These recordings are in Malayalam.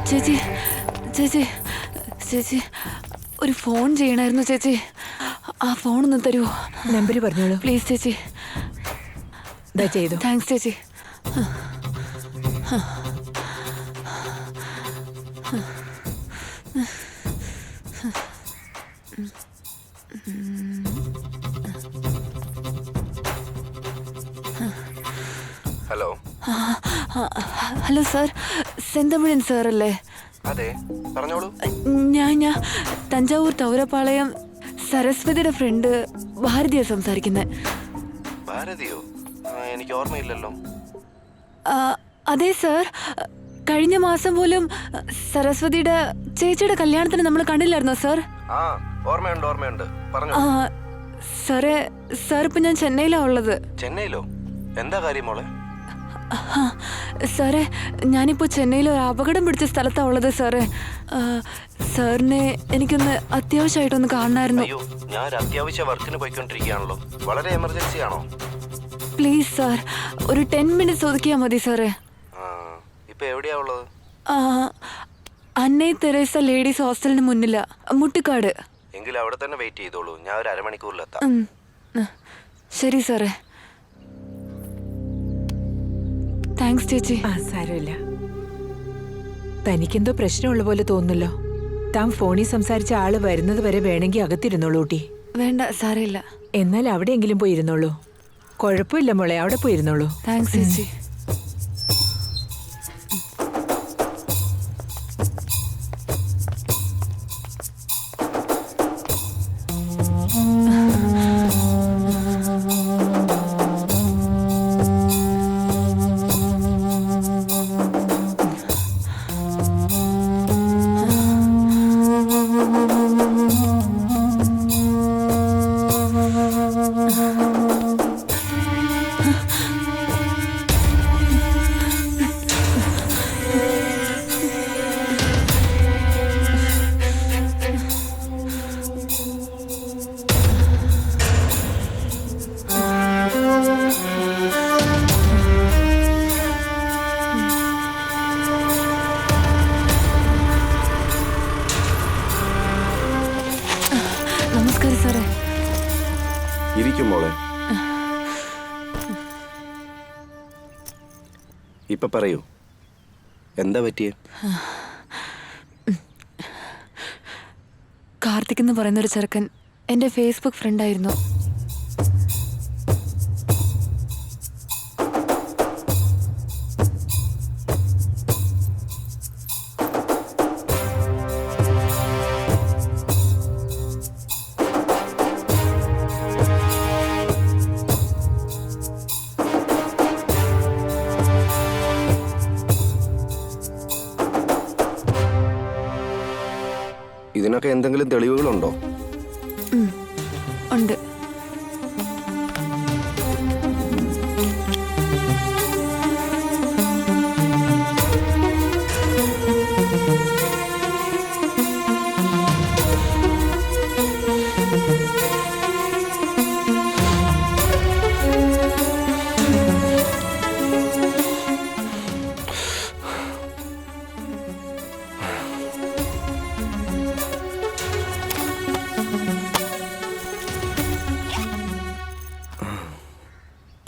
ചേച്ചി ചേച്ചി ചേച്ചി ഒരു ഫോൺ ചെയ്യണമായിരുന്നു ചേച്ചി. ആ ഫോണൊന്ന് തരുമോ? നമ്പർ പറഞ്ഞോളൂ പ്ലീസ് ചേച്ചി. ചെയ്തു. താങ്ക്സ് ചേച്ചി. ഹലോ ഹലോ സാർ, സെന്തമിഴൻ സാർ അല്ലേ? അതെ, പറഞ്ഞോളൂ. ഞാൻ തഞ്ചാവൂർ തൗരപ്പാളയം സരസ്വതിയുടെ ഫ്രണ്ട് ഭാരതിയാണ് സംസാരിക്കുന്നത്. ഭാരതിയോ? എനിക്ക് ഓർമ്മയില്ലല്ലോ. അതെ സാർ, കഴിഞ്ഞ മാസം പോലും സരസ്വതിയുടെ ചേച്ചിയുടെ കല്യാണത്തിന് നമ്മൾ കണ്ടില്ലായിരുന്നോ സാർ? ആ, ഓർമ്മയുണ്ട് ഓർമ്മയുണ്ട്, പറഞ്ഞോ. സാറേ, സാർ ഇപ്പൊ ഞാൻ ചെന്നൈയിലാണ് ഉള്ളത്. ചെന്നൈയിലോ? എന്താ കാര്യം മോളെ? സാറേ, ഞാനിപ്പോൾ ചെന്നൈയിൽ ഒരു അപകടം പിടിച്ച സ്ഥലത്താണ് ഉള്ളത് സാറേ. സാറിനെ എനിക്കൊന്ന് അത്യാവശ്യമായിട്ടൊന്ന് കാണണമായിരുന്നു. അയ്യോ, ഞാൻ ഒരു അത്യാവശ്യ വർക്കിന് പോയിക്കൊണ്ടിരിക്കുകയാണല്ലോ. വളരെ എമർജൻസി ആണോ? പ്ലീസ് സാർ, ഒരു 10 മിനിറ്റ്സ് ഒതുക്കിയാൽ മതി സാറേ. ഇപ്പൊ എവിടെയാ ഉള്ളത്? അന്നൈ തെരേസ ലേഡീസ് ഹോസ്റ്റലിന് മുന്നില, മുട്ടിക്കാട്. എങ്കിൽ അവിടെ തന്നെ വെയിറ്റ് ചെയ്തോളൂ, ഞാൻ ഒരു അരമണിക്കൂറിലെത്താം. ശരി സാറേ. താങ്ക്സ് ചേച്ചി. സാരമില്ല. തനിക്കെന്തോ പ്രശ്നമുള്ള പോലെ തോന്നുന്നല്ലോ. താൻ ഫോണിൽ സംസാരിച്ച ആള് വരുന്നത് വരെ വേണമെങ്കിൽ അകത്തിരുന്നോളൂ ഊട്ടി. വേണ്ട, സാരമില്ല. എന്നാൽ അവിടെയെങ്കിലും പോയിരുന്നോളൂ. കുഴപ്പമില്ല മോളെ, അവിടെ പോയിരുന്നോളൂ. താങ്ക്സ് ചേച്ചി. നമസ്കാരം സാറേ. ഇരിക്കും മോളെ. ഇപ്പൊ പറയൂ, എന്താ പറ്റിയേ? കാർത്തിക് എന്ന് പറയുന്നൊരു ചെറുക്കൻ എൻ്റെ ഫേസ്ബുക്ക് ഫ്രണ്ടായിരുന്നു. ഇതിനൊക്കെ എന്തെങ്കിലും തെളിവുകളുണ്ടോ? ഉണ്ട്.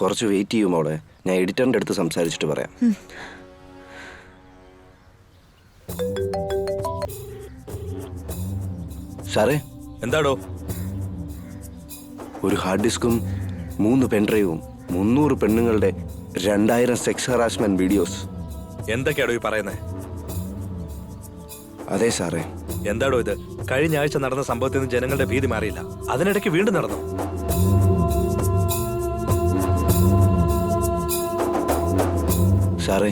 കുറച്ച് വെയിറ്റ് ചെയ്യും മോളെ. ഞാൻ എഡിറ്ററിൻ്റെ അടുത്ത് സംസാരിച്ചിട്ട് പറയാം. സാറേ, എന്താടോ? ഒരു ഹാർഡ് ഡിസ്കും 3 പെൻഡ്രൈവും 300 പെണ്ണുങ്ങളുടെ 2000 സെക്സ് ഹറാസ്മെന്റ് വീഡിയോസ്. എന്തൊക്കെയാടോ ഈ പറയുന്നേ? അതെ സാറേ. എന്താടോ ഇത്? കഴിഞ്ഞ ആഴ്ച നടന്ന സംഭവത്തിൽ നിന്ന് ജനങ്ങളുടെ ഭീതി മാറിയില്ല, അതിനിടയ്ക്ക് വീണ്ടും നടന്നു. സാറേ,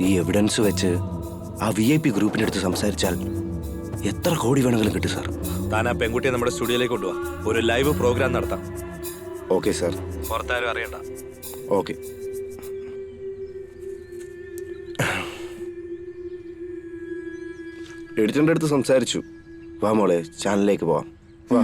ഈ എവിഡൻസ് വെച്ച് ആ VIP ഗ്രൂപ്പിൻ്റെ അടുത്ത് സംസാരിച്ചാൽ എത്ര കോടി വേണമെങ്കിലും കിട്ടും സാർ. താൻ ആ പെൺകുട്ടിയെ നമ്മുടെ സ്റ്റുഡിയോയിലേക്ക് കൊണ്ടുപോവാ, ഒരു ലൈവ് പ്രോഗ്രാം നടത്താം. Okay sir. പുറത്താരും അറിയണ്ട. ഓക്കെ. എഡിറ്ററിൻ്റെ അടുത്ത് സംസാരിച്ചു. വാ മോളെ, ചാനലിലേക്ക് പോവാം. വാ.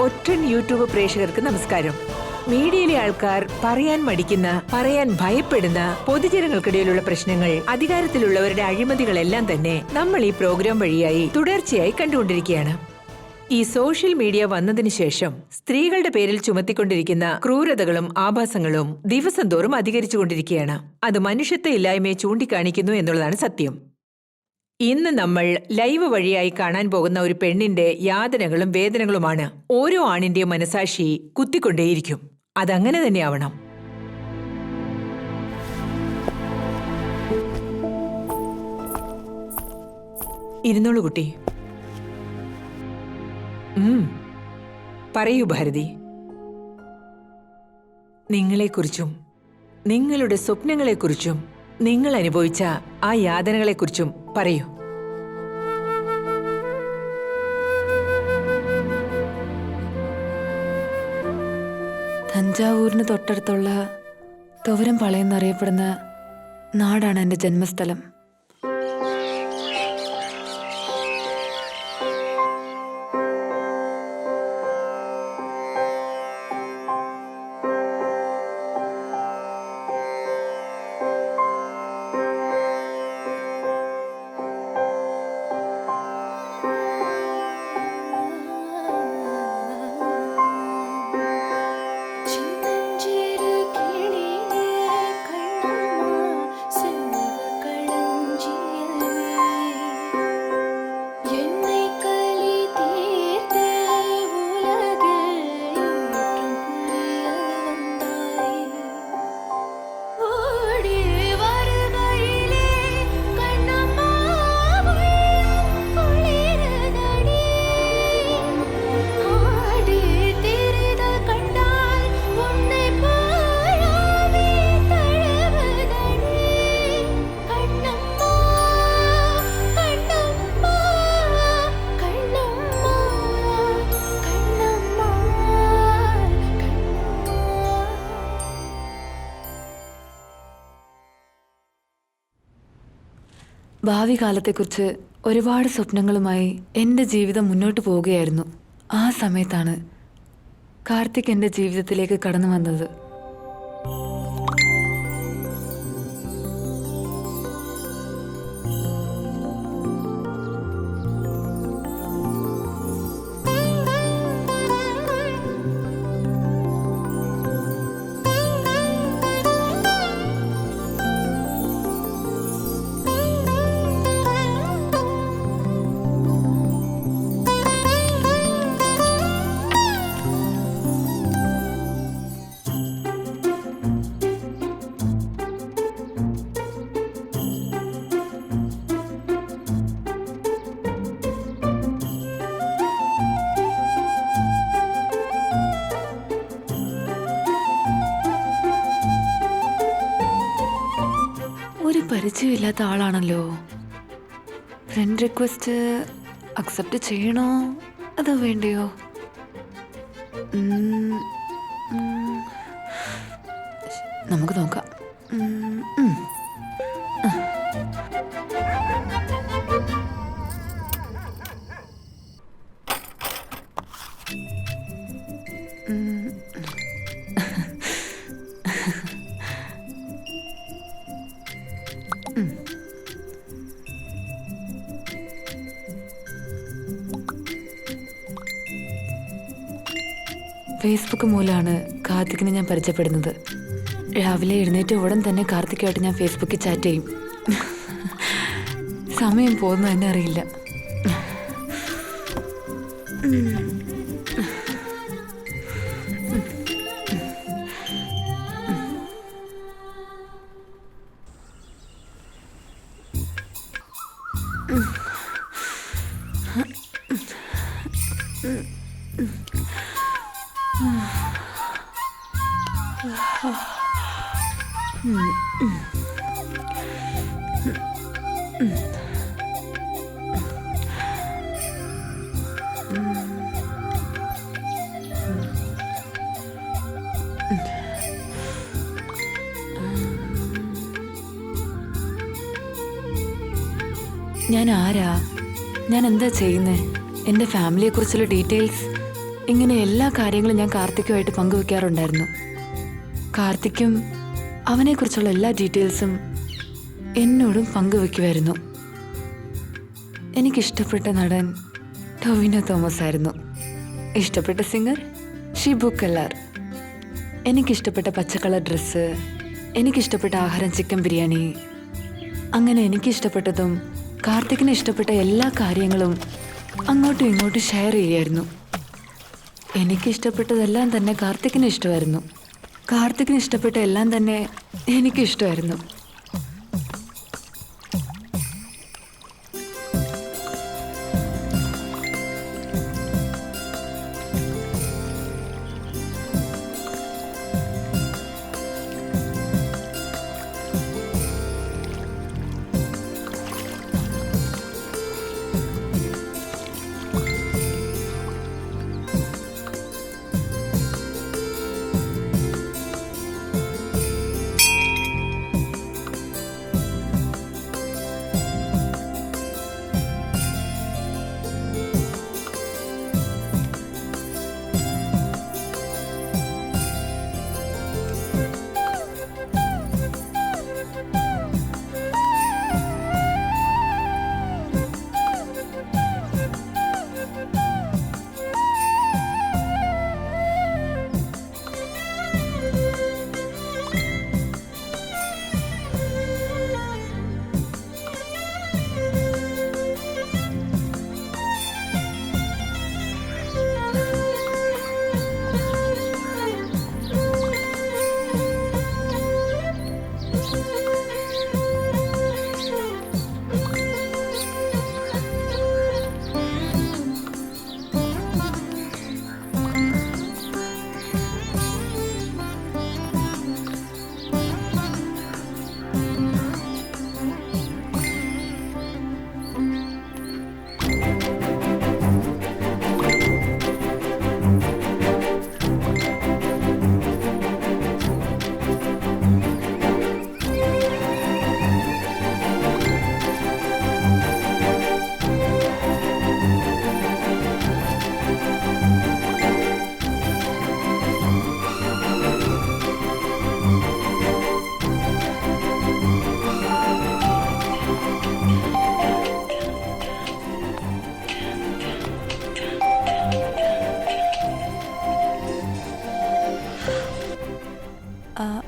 ഒറ്റൻ യൂട്യൂബ് പ്രേക്ഷകർക്ക് നമസ്കാരം. മീഡിയയിലെ ആൾക്കാർ പറയാൻ മടിക്കുന്ന, പറയാൻ ഭയപ്പെടുന്ന പൊതുജനങ്ങൾക്കിടയിലുള്ള പ്രശ്നങ്ങൾ, അധികാരത്തിലുള്ളവരുടെ അഴിമതികളെല്ലാം തന്നെ നമ്മൾ ഈ പ്രോഗ്രാം വഴിയായി തുടർച്ചയായി കണ്ടുകൊണ്ടിരിക്കുകയാണ്. ഈ സോഷ്യൽ മീഡിയ വന്നതിന് ശേഷം സ്ത്രീകളുടെ പേരിൽ ചുമത്തിക്കൊണ്ടിരിക്കുന്ന ക്രൂരതകളും ആഭാസങ്ങളും ദിവസം തോറും അധികരിച്ചുകൊണ്ടിരിക്കുകയാണ്. അത് മനുഷ്യത്വ ഇല്ലായ്മയെ ചൂണ്ടിക്കാണിക്കുന്നു എന്നുള്ളതാണ് സത്യം. ഇന്ന് നമ്മൾ ലൈവ് വഴിയായി കാണാൻ പോകുന്ന ഒരു പെണ്ണിന്റെ യാതനകളും വേദനകളുമാണ് ഓരോ ആണിന്റെയും മനസാക്ഷി കുത്തിക്കൊണ്ടേയിരിക്കും. അതങ്ങനെ തന്നെ ആവണം. ഇരുന്നോളൂ കുട്ടി. പറയൂ ഭാരതി. നിങ്ങളെക്കുറിച്ചും നിങ്ങളുടെ സ്വപ്നങ്ങളെക്കുറിച്ചും നിങ്ങൾ അനുഭവിച്ച ആ യാതനകളെക്കുറിച്ചും പറയൂ. തഞ്ചാവൂരിന് തൊട്ടടുത്തുള്ള തുവരംപാളയം എന്നറിയപ്പെടുന്ന നാടാണ് എൻ്റെ ജന്മസ്ഥലം. ഭാവി കാലത്തെക്കുറിച്ച് ഒരുപാട് സ്വപ്നങ്ങളുമായി എൻ്റെ ജീവിതം മുന്നോട്ട് പോവുകയായിരുന്നു. ആ സമയത്താണ് കാർത്തിക് എൻ്റെ ജീവിതത്തിലേക്ക് കടന്നു വന്നത്. പരിചയമില്ലാത്ത ആളാണല്ലോ. ഫ്രണ്ട് റിക്വസ്റ്റ് അക്സെപ്റ്റ് ചെയ്യണോ അതോ വേണ്ടയോ? നമുക്ക് നോക്കാം. ഫേസ്ബുക്ക് മൂലമാണ് കാർത്തിക്കിനെ ഞാൻ പരിചയപ്പെടുന്നത്. രാവിലെ എഴുന്നേറ്റ് ഉടൻ തന്നെ കാർത്തിക്കുമായിട്ട് ഞാൻ ഫേസ്ബുക്കിൽ ചാറ്റ് ചെയ്യും. സമയം പോകുന്നത് തന്നെ അറിയില്ല. ഞാൻ ആരാ, ഞാൻ എന്താ ചെയ്യുന്നത്, എൻ്റെ ഫാമിലിയെക്കുറിച്ചുള്ള ഡീറ്റെയിൽസ്, ഇങ്ങനെ എല്ലാ കാര്യങ്ങളും ഞാൻ കാർത്തിക്കുമായിട്ട് പങ്കുവെക്കാറുണ്ടായിരുന്നു. കാർത്തിക്കും അവനെക്കുറിച്ചുള്ള എല്ലാ ഡീറ്റെയിൽസും എന്നോടും പങ്കുവെക്കുമായിരുന്നു. എനിക്കിഷ്ടപ്പെട്ട നടൻ ടൊവിനോ തോമസ് ആയിരുന്നു. ഇഷ്ടപ്പെട്ട സിംഗർ ഷിബു കല്ലാർ. എനിക്കിഷ്ടപ്പെട്ട പച്ചക്കളർ ഡ്രസ്സ്, എനിക്കിഷ്ടപ്പെട്ട ആഹാരം ചിക്കൻ ബിരിയാണി. അങ്ങനെ എനിക്കിഷ്ടപ്പെട്ടതും കാർത്തിക്കിന് ഇഷ്ടപ്പെട്ട എല്ലാ കാര്യങ്ങളും അങ്ങോട്ടും ഇങ്ങോട്ടും ഷെയർ ചെയ്യായിരുന്നു. എനിക്കിഷ്ടപ്പെട്ടതെല്ലാം തന്നെ കാർത്തിക്കിന് ഇഷ്ടമായിരുന്നു. കാർത്തിക്കിന് ഇഷ്ടപ്പെട്ട എല്ലാം തന്നെ എനിക്കിഷ്ടമായിരുന്നു.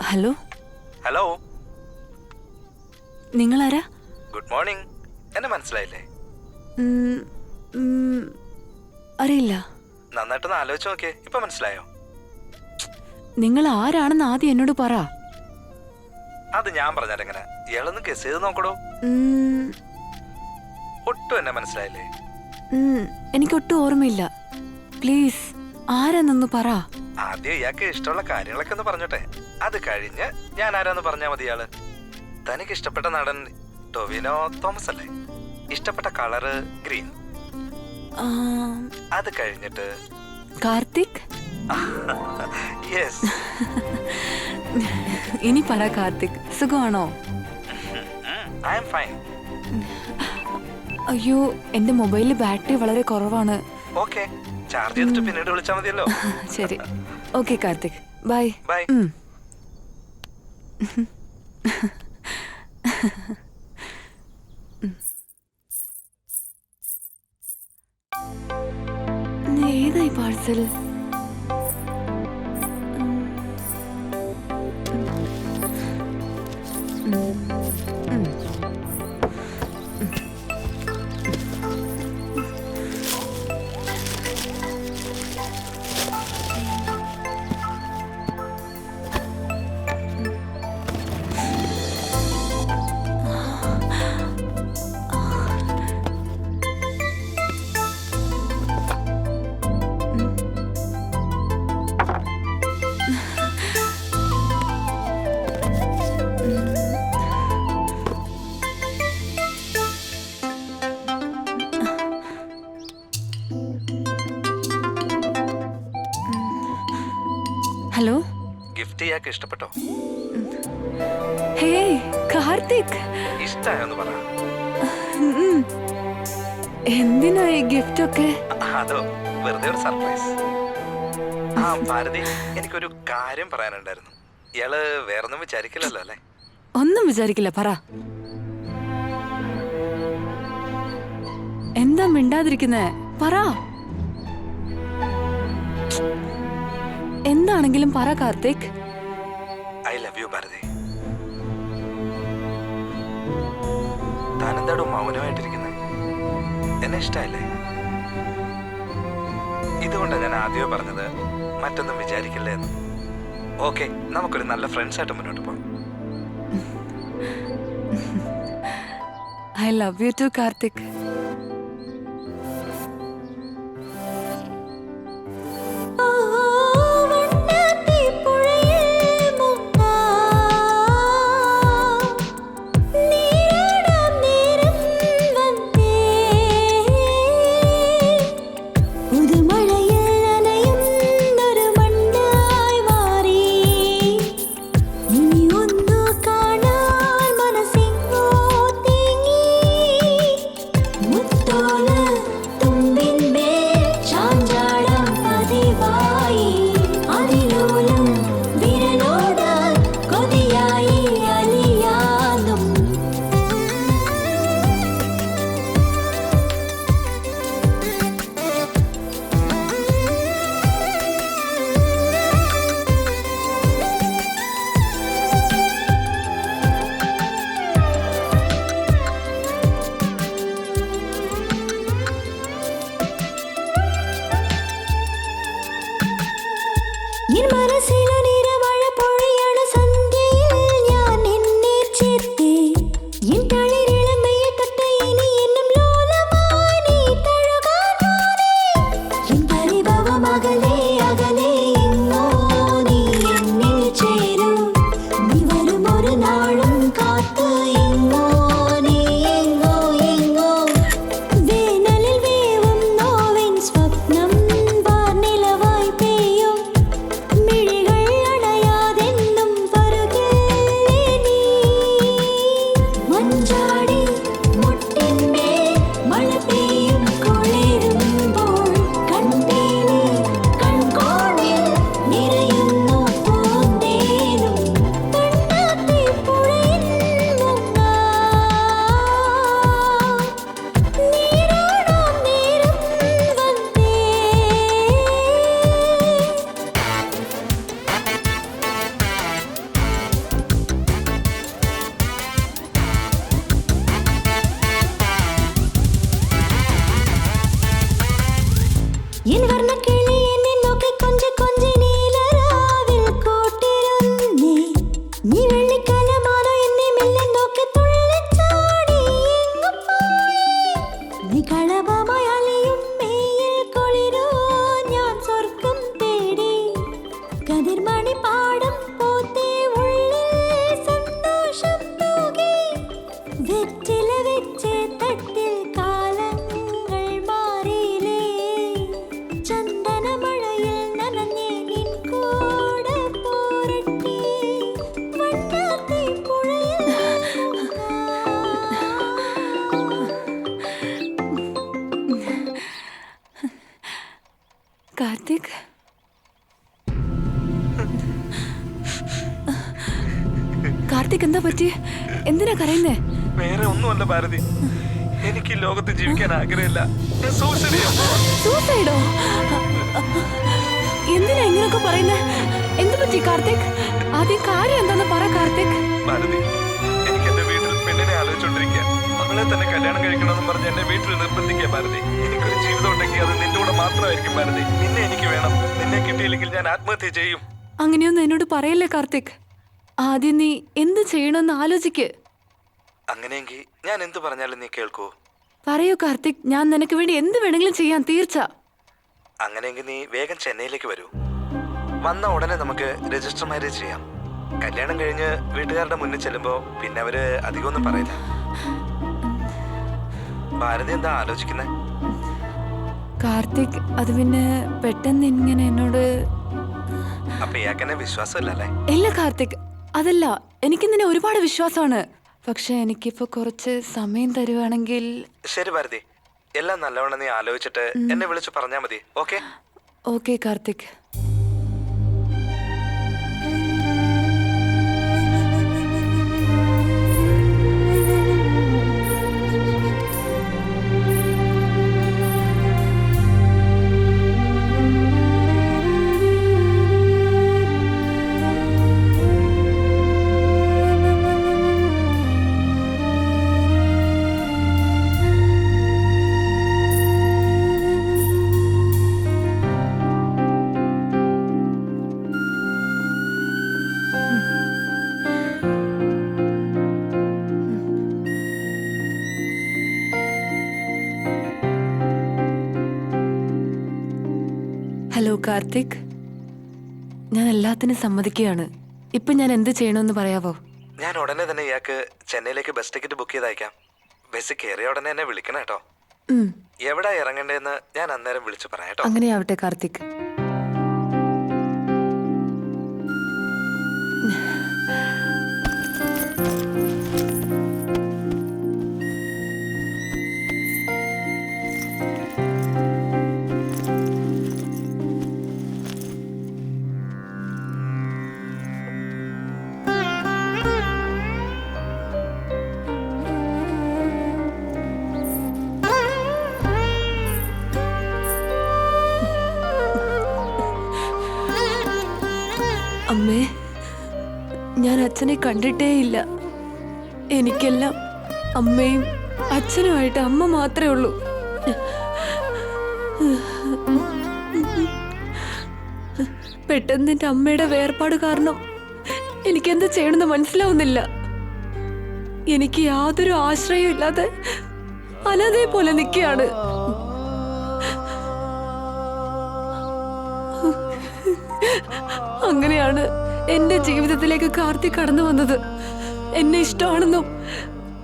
ഹലോ. ഹലോ, നിങ്ങളാരാ? Good morning. എന്നെ മനസ്സിലായില്ലേ? ഉം, ഉം, അറിയില്ല. നന്നായിട്ടൊന്ന് ആലോചിച്ച് നോക്കിയേ, ഇപ്പൊ മനസ്സിലായോ? നിങ്ങൾ ആരാണെന്ന് ആദ്യം എന്നോട് പറ. അത് ഞാൻ പറഞ്ഞാലെങ്ങനെ? ഇയാളൊന്ന് ഗസ് ചെയ്ത് നോക്കടോ. ഉം, ഒട്ടും എന്നെ മനസ്സിലായില്ലേ? എനിക്കൊട്ടും ഓർമ്മയില്ല. പ്ലീസ് ആരാന്നൊന്ന് പറ. ആദ്യം ഇയാൾക്ക് ഇഷ്ടമുള്ള കാര്യങ്ങളൊക്കെ ഒന്ന് പറഞ്ഞോട്ടെ, അത് കഴിഞ്ഞ് ഞാൻ ആരാന്ന് പറഞ്ഞാ മതി. ഇയാള് തനിക്ക് ഇഷ്ടപ്പെട്ട നടൻ ടൊവിനോ തോമസ് അല്ലേ? ഇഷ്ടപ്പെട്ട കളറ് ഗ്രീൻ. അത് കഴിഞ്ഞിട്ട് കാർത്തിക്. യെസ്. ഇനി പറ കാർത്തിക്, സുഖമാണോ? I am fine. അയ്യോ, എന്റെ മൊബൈലിൽ ബാറ്ററി വളരെ കുറവാണ്. ഓക്കെ, ചാർജ് ചെയ്തിട്ട് പിന്നീട് വിളിച്ചാൽ മതിയല്ലോ. ശരി, ഓക്കെ കാർത്തിക്, ബൈ. ബൈ. ഏതായി പാഴ്സൽ? ഹലോ. ഗിഫ്റ്റ് ഇയാൾക്ക് ഇഷ്ടപ്പെട്ടോ? ഹേ കാർത്തിക്, ഇഷ്ടായെന്ന് പറ. എന്തിനാ ഈ ഗിഫ്റ്റ് ഒക്കെ? അതോ വെറുതെ ഒരു സർപ്രൈസ്. ആ ഭാരതി, എനിക്കൊരു കാര്യം പറയാനുണ്ടായിരുന്നു. ഇയാള് വേറൊന്നും വിചാരിക്കില്ലല്ലോ അല്ലേ? ഒന്നും വിചാരിക്കില്ല, പറ. എന്താ മിണ്ടാതിരിക്കുന്നേ? പറ. എന്താണെങ്കിലും പറ Karthik. I love you Bharathi. താനെന്താടോ മൗനമായിട്ടിരിക്കുന്നത്? എന്നെ ഇഷ്ടമല്ലേ? ഇതുകൊണ്ടാണ് ഞാൻ ആദ്യമേ പറഞ്ഞത് മറ്റൊന്നും വിചാരിക്കില്ലേ എന്ന്. ഓക്കെ, നമുക്കൊരു നല്ല ഫ്രണ്ട്സ് ആയിട്ട് മുന്നോട്ട് പോകാം. I love you too Karthik. Karthik, Karthik എന്താ പറ്റി? എന്തിനാ കരയുന്നേ? വേറെ ഒന്നുമല്ല ഭാരതി, എനിക്ക് ഈ ലോകത്ത് ജീവിക്കാൻ ആഗ്രഹമില്ല. സൂസൈഡോ? എന്തിനാ ഇങ്ങനൊക്കെ പറയുന്നേ? എന്ത് പറ്റി കാർത്തിക്? ആദ്യം കാര്യം എന്താന്ന് പറ കാർത്തിക്. ഭാരതി, എനിക്ക് എന്റെ വീട്ടിൽ പെണ്ണിനെ ആലോചിച്ചോണ്ടിരിക്കുക. അവളെ തന്നെ കല്യാണം കഴിക്കണമെന്ന് പറഞ്ഞ് എന്നെ വീട്ടിൽ നിർബന്ധിക്കുക ഭാരതി. എനിക്കൊരു ജീവിതം ഉണ്ടെങ്കിൽ അത് നിന്റെ കൂടെ മാത്രമായിരിക്കും ഭാരതി. നിന്നെ എനിക്ക് വേണം. നിന്നെ കിട്ടിയില്ലെങ്കിൽ ഞാൻ ആത്മഹത്യ ചെയ്യും. അങ്ങനെയൊന്നും എന്നോട് പറയല്ലേ കാർത്തിക്. ആദ്യം നീ എന്ത് ചെയ്യണമെന്ന് ആലോചിക്ക്. അങ്ങനെയെങ്കിൽ ഞാൻ എന്ത് പറഞ്ഞാലും നീ കേൾക്കൂ? പറയൂ കാർത്തിക്, ഞാൻ നിനക്ക് വേണ്ടി എന്ത് വേണമെങ്കിലും ചെയ്യാൻ തീർച്ച. അങ്ങനെയെങ്കിൽ നീ വേഗം ചെന്നൈയിലേക്ക് വരൂ. വന്ന ഉടനെ നമുക്ക് രജിസ്റ്റർ മാരേജ് ചെയ്യാം. കല്യാണം കഴിഞ്ഞ് വീട്ടുകാരുടെ മുന്നിൽ ചെല്ലുമ്പോ പിന്നെ അവര് അധികമൊന്നും പറയില്ല. ഭാരതി എന്താ ആലോചിക്കുന്നേ? കാർത്തിക്, അത് പിന്നെ പെട്ടെന്ന് ഇങ്ങനെ എന്നോട് അപ്പൊ ഇയാക്കെന്നെ വിശ്വാസമില്ലല്ലേ? ഇല്ല കാർത്തിക്, അതല്ല, എനിക്ക് നിന്നെ ഒരുപാട് വിശ്വാസമാണ്. പക്ഷെ എനിക്കിപ്പോ കുറച്ച് സമയം തരുവാണെങ്കിൽ. ശരി ഭാരതി, എല്ലാം നല്ലവണ്ണം നീ ആലോചിച്ചിട്ട് എന്നെ വിളിച്ച് പറഞ്ഞാ മതി. Okay? Okay Karthik. Hello Karthik, ഞാൻ എല്ലാത്തിനും സമ്മതിക്കുകയാണ്. ഇപ്പൊ ഞാൻ എന്ത് ചെയ്യണമെന്ന് പറയാവോ? ഞാൻ ഉടനെ തന്നെ ഇയാൾക്ക് ചെന്നൈയിലേക്ക് ബസ് ടിക്കറ്റ് ബുക്ക് ചെയ്തയക്കാം. ബസ് കയറിയ ഉടനെ എന്നെ വിളിക്കണം കേട്ടോ. എവിടെ ഇറങ്ങണ്ടേന്ന് ഞാൻ അന്നേരം വിളിച്ചു പറയാം കേട്ടോ. അങ്ങനെയാവട്ടെ കാർത്തിക്. അമ്മേ, ഞാൻ അച്ഛനെ കണ്ടിട്ടേയില്ല. എനിക്കെല്ലാം അമ്മയും അച്ഛനുമായിട്ട് അമ്മ മാത്രമേ ഉള്ളൂ. പെട്ടെന്ന് എൻ്റെ അമ്മയുടെ വേർപാട് കാരണം എനിക്കെന്ത് ചെയ്യണമെന്ന് മനസ്സിലാവുന്നില്ല. എനിക്ക് യാതൊരു ആശ്രയവും ഇല്ലാതെ അനാഥയെ പോലെ നിൽക്കുകയാണ്. അങ്ങനെയാണ് എന്റെ ജീവിതത്തിലേക്ക് കാർത്തിക് കടന്നു വന്നത്. എന്നെ ഇഷ്ടമാണെന്നും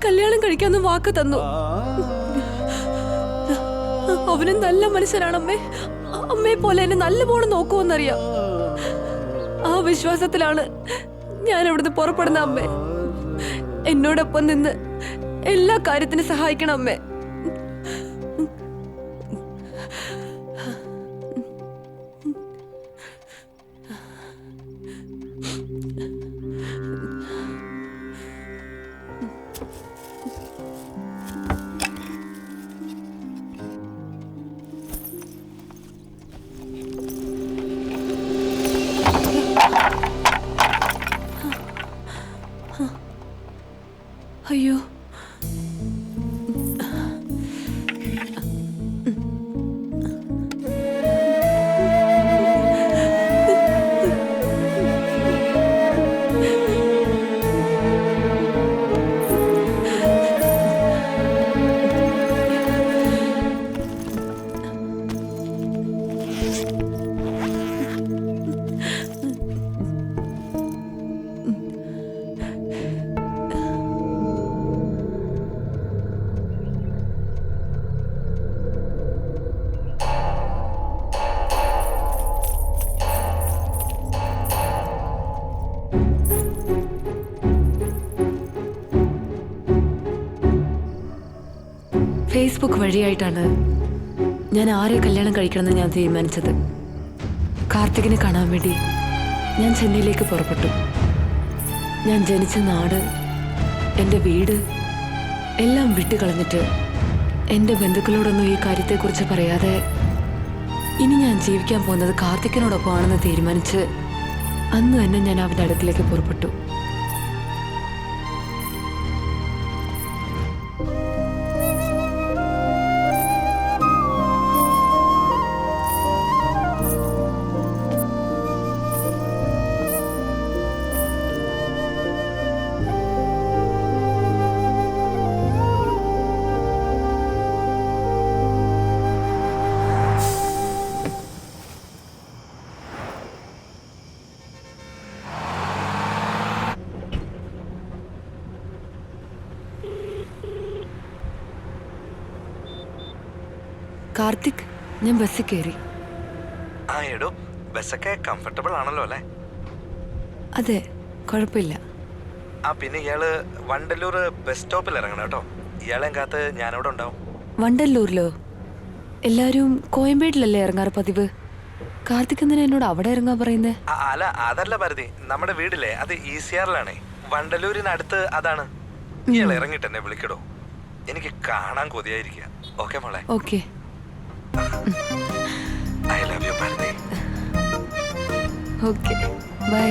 കല്യാണം കഴിക്കാമെന്നും വാക്ക് തന്നു. അവനും നല്ല മനുഷ്യനാണമ്മേ. അമ്മയെ പോലെ എന്നെ നല്ലപോലെ നോക്കുമെന്നറിയാം. ആ വിശ്വാസത്തിലാണ് ഞാൻ ഇവിടുന്ന് പുറപ്പെടുന്ന. അമ്മേ, എന്നോടൊപ്പം നിന്ന് എല്ലാ കാര്യത്തിനും സഹായിക്കണം അമ്മേ. അയ്യോ, ഫേസ്ബുക്ക് വഴിയായിട്ടാണ് ഞാൻ ആരെ കല്യാണം കഴിക്കണമെന്ന് ഞാൻ തീരുമാനിച്ചത്. കാർത്തികിനെ കാണാൻ വേണ്ടി ഞാൻ ചെന്നൈയിലേക്ക് പുറപ്പെട്ടു. ഞാൻ ജനിച്ച നാട്, എൻ്റെ വീട് എല്ലാം വിട്ടുകളഞ്ഞിട്ട് എൻ്റെ ബന്ധുക്കളോടൊന്നും ഈ കാര്യത്തെക്കുറിച്ച് പറയാതെ ഇനി ഞാൻ ജീവിക്കാൻ പോകുന്നത് കാർത്തികിനോടൊപ്പമാണെന്ന് തീരുമാനിച്ച് അന്ന് തന്നെ ഞാൻ അവൻ്റെ അടുത്തിലേക്ക് പുറപ്പെട്ടു. കാർത്തിക്, ഞാൻ ബസ്സിൽ കയറി. ആ എടോ, ബസ്സൊക്കെ കംഫർട്ടബിൾ ആണല്ലോ അല്ലേ? അതെ, കുഴപ്പമില്ല. പിന്നെ ഇയാള് വണ്ടല്ലൂർ ബസ് സ്റ്റോപ്പിൽ ഇറങ്ങണം കേട്ടോ. ഇയാളെയും കാത്ത് ഞാനവിടെ ഉണ്ടാവും. വണ്ടല്ലൂരിലോ? എല്ലാരും കോയമ്പേട്ടിലല്ലേ ഇറങ്ങാറ് പതിവ്. കാർത്തിക് എന്തിനാ എന്നോട് അവിടെ ഇറങ്ങാൻ പറയുന്നേ? അല്ല, അതല്ല ഭാരതി, നമ്മുടെ വീടില്ലേ അത് ECRലാണേ. വണ്ടല്ലൂരിനടുത്ത് അതാണ്. ഇയാൾ ഇറങ്ങിട്ട് എന്നെ വിളിക്കടോ, എനിക്ക് കാണാൻ കൊതിയായിരിക്കുക. ഓക്കെ മോളെ? Okay. I love you Bharathi. Okay, bye.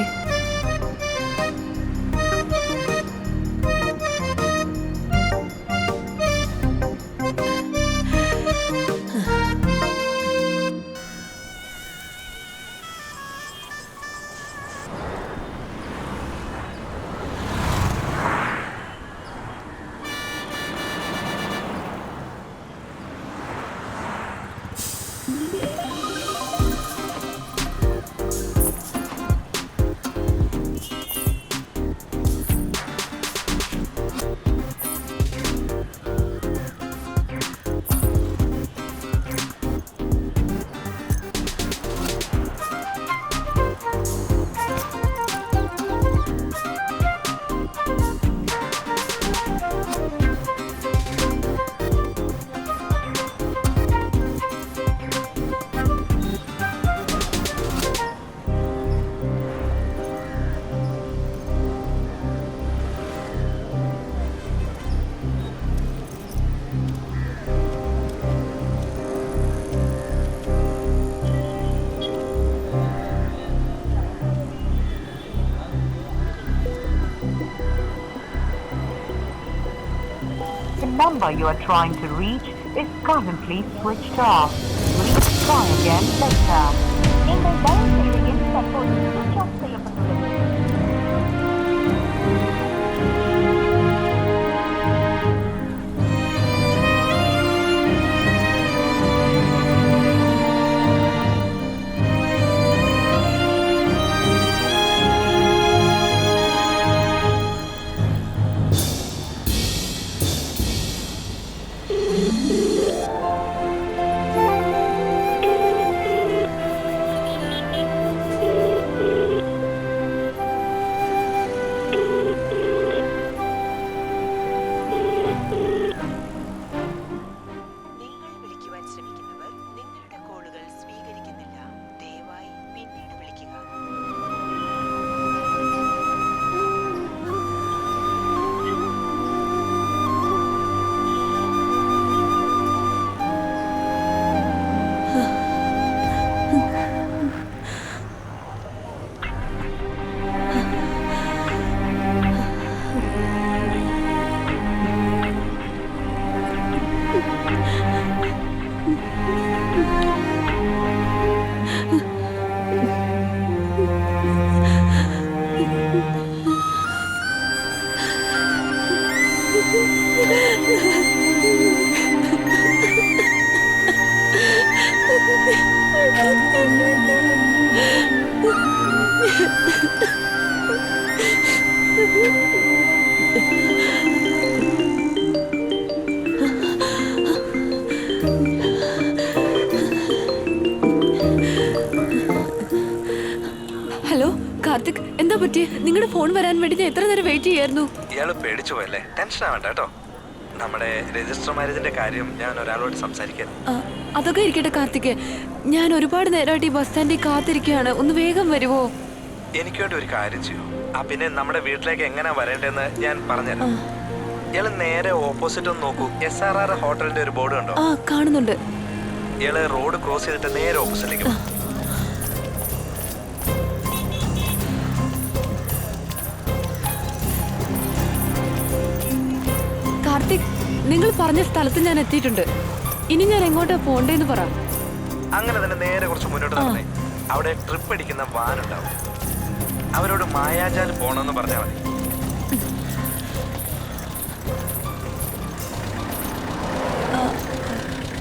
The number you are trying to reach is currently switched off. Please try again later. நீங்கள் டயல் செய்த எண் தற்போது switch off செய்யப்பட்டுள்ளது. ഹലോ കാർത്തിക്, എന്താ പറ്റി? നിങ്ങളുടെ ഫോൺ വരാൻ വേണ്ടി ഞാൻ എത്ര നേരം വെയിറ്റ് ചെയ്യായിരുന്നു. ഇയാള് പേടിച്ചു പോയല്ലേ? ടെൻഷൻ ആവണ്ട കേട്ടോ. നമ്മുടെ രജിസ്റ്റർ മാരേജിന്റെ കാര്യം ഞാൻ ഒരാളോട് സംസാരിക്കാൻ. അതൊക്കെ ഇരിക്കട്ടെ കാർത്തിക്, ഞാൻ ഒരുപാട് നേരമായിട്ട് ഈ ബസ് സ്റ്റാൻഡിൽ കാത്തിരിക്കുകയാണ്. ഒന്ന് വേഗം വരുവോ? എനിക്കായിട്ട് ഒരു കാര്യം ചെയ്യൂ. പിന്നെ നമ്മുടെ വീട്ടിലേക്ക് എങ്ങനെ വരേണ്ടതെന്ന് ഞാൻ പറഞ്ഞുതരാം. ഇയാള് നേരെ ഓപ്പോസിറ്റ് ഒന്ന് നോക്കൂ. SRR ഹോട്ടലിന്റെ ഒരു ബോർഡ് കണ്ടോ? കാണുന്നുണ്ട്. ഇയാള് റോഡ് ക്രോസ് ചെയ്തിട്ട് നേരെ ഓപ്പോസിറ്റിലേക്ക് പോകും. കാർത്തിക്, നിങ്ങൾ പറഞ്ഞ സ്ഥലത്ത് ഞാൻ എത്തിയിട്ടുണ്ട്. ഇനി ഞാൻ എങ്ങോട്ടാ പോണ്ടേന്ന് പറ. അങ്ങനെ തന്നെ നേരെ കുറച്ച് മുന്നോട്ട് നടന്നേ. അവിടെ ട്രിപ്പ് അടിക്കുന്ന വാനുണ്ടാവും. അവരോട് മായാജാൽ പോണെന്ന് പറഞ്ഞാൽ മതി.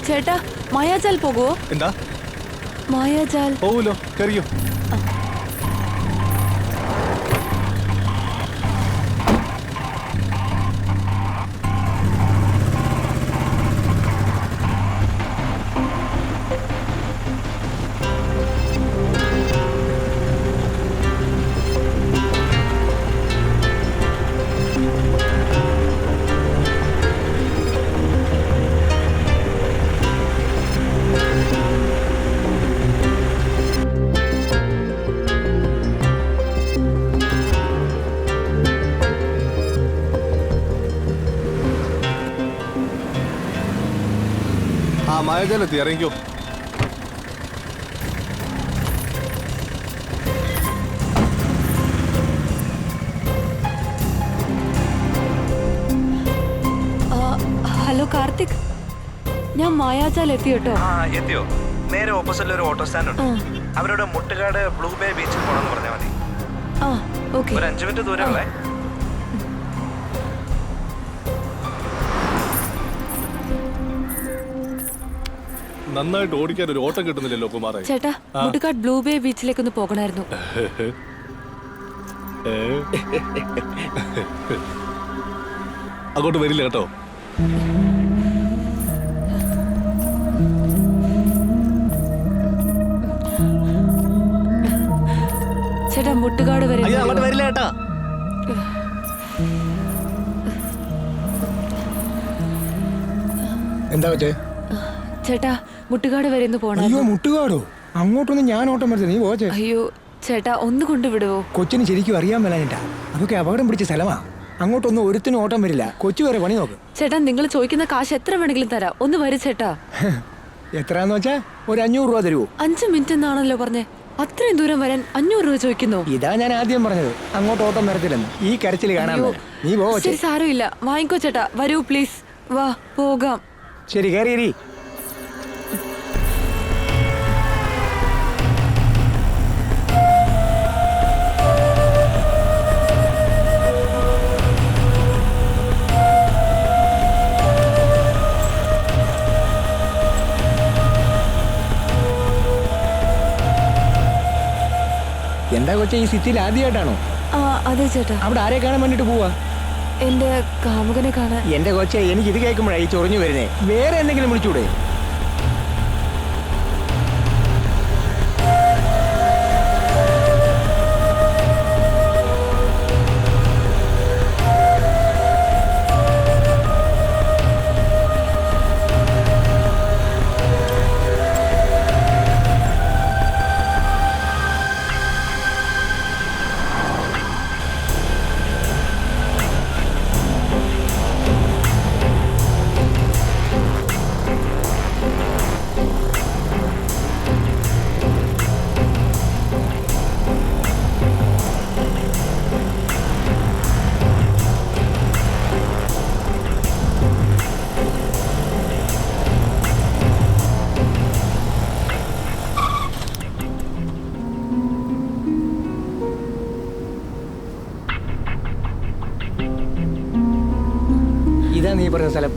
ചേട്ടാ, മായാജാൽ പോകുവോ? എന്താ? മായാജാൽ പോവൂലോ, കറിയോ? ആ മായാജാലെത്തി, ഇറങ്ങിക്കോ. ഹലോ കാർത്തിക്, ഞാൻ മായാജാൽ എത്തി കേട്ടോ. ആ എത്തിയോ? നേരെ ഓപ്പോസിറ്റിൽ ഒരു ഓട്ടോ സ്റ്റാൻഡ് ഉണ്ട്. അവരോട് മുട്ടുകാട് ബ്ലൂ ബേ ബീച്ചിൽ പോകണമെന്ന് പറഞ്ഞാൽ മതി. ആ ഓക്കെ. ഒരു 5 മിനിറ്റ് ദൂരമുള്ളേ. നന്നായിട്ട് ഓടിക്കാൻ ഒരു ഓട്ടം കിട്ടുന്നില്ലല്ലോ കുമാറേ. ചേട്ടാ, മുട്ടുകാട് ബ്ലൂ ബേ ബീച്ചിലേക്കൊന്ന് പോകണമായിരുന്നു. അങ്ങോട്ട് വരില്ല കേട്ടോ. ചേട്ടാ, മുട്ടുകാട് വരെ അങ്ങോട്ട് വരില്ല കേട്ടോ. എന്താ പറ്റേ? ചേട്ടാ, മുട്ടുകാട് വരെ ഒന്ന് പോണം. അയ്യോ മുട്ടുകാടോ? അങ്ങോട്ടൊന്നും ഞാൻ ഓട്ടം വരുന്നത്, നീ പോച്ചേ. അയ്യോ ചേട്ടാ, ഒന്ന് കൊണ്ടുവിടുവോ? കൊച്ചിന് ശരിക്കും അറിയാൻ മേലാഞ്ഞിട്ടാ. അതൊക്കെ അപകടം പിടിച്ച സ്ഥലമാ. അങ്ങോട്ടൊന്നും ഒരുത്തിനും ഓട്ടം വരില്ല. കൊച്ചു വരെ പണി നോക്ക്. ചേട്ടാ, നിങ്ങൾ ചോദിക്കുന്ന കാശ് എത്ര വേണമെങ്കിലും തരാം. ഒന്ന് വരും ചേട്ടാ. എത്രയാന്ന് വെച്ചാ ഒരു 500 രൂപ തരുവോ? 5 മിനിറ്റ് എന്നാണല്ലോ പറഞ്ഞേ. അത്രയും ദൂരം വരാൻ 500 രൂപ ചോദിക്കുന്നു. ഇതാ ഞാൻ ആദ്യം പറഞ്ഞത്, അങ്ങോട്ട് ഓട്ടം വരത്തില്ലെന്ന്. ഈ കരച്ചിൽ കാണാൻ അയ്യോ, നീ പോവച്ചേ. ശരി, സാരമില്ല. വാങ്ങിക്കോ ചേട്ടാ. വരൂ പ്ലീസ്. വാ പോകാം. ശരി, കയറി. എന്താ കൊച്ചെ, ഈ സിറ്റിയിൽ ആദ്യമായിട്ടാണോ? ആ അതെ ചേട്ടാ. അവിടെ ആരെ കാണാൻ വേണ്ടിട്ട് പോവാ? എന്റെ കാമുകനെ കാണാൻ. എന്റെ കൊച്ചെ, എനിക്ക് ഇത് കേൾക്കുമ്പോഴായി ചൊറിഞ്ഞു വരുന്നേ. വേറെ എന്തെങ്കിലും വിളിച്ചൂടെ? ഇതാ നീ പറഞ്ഞ സ്ഥലം.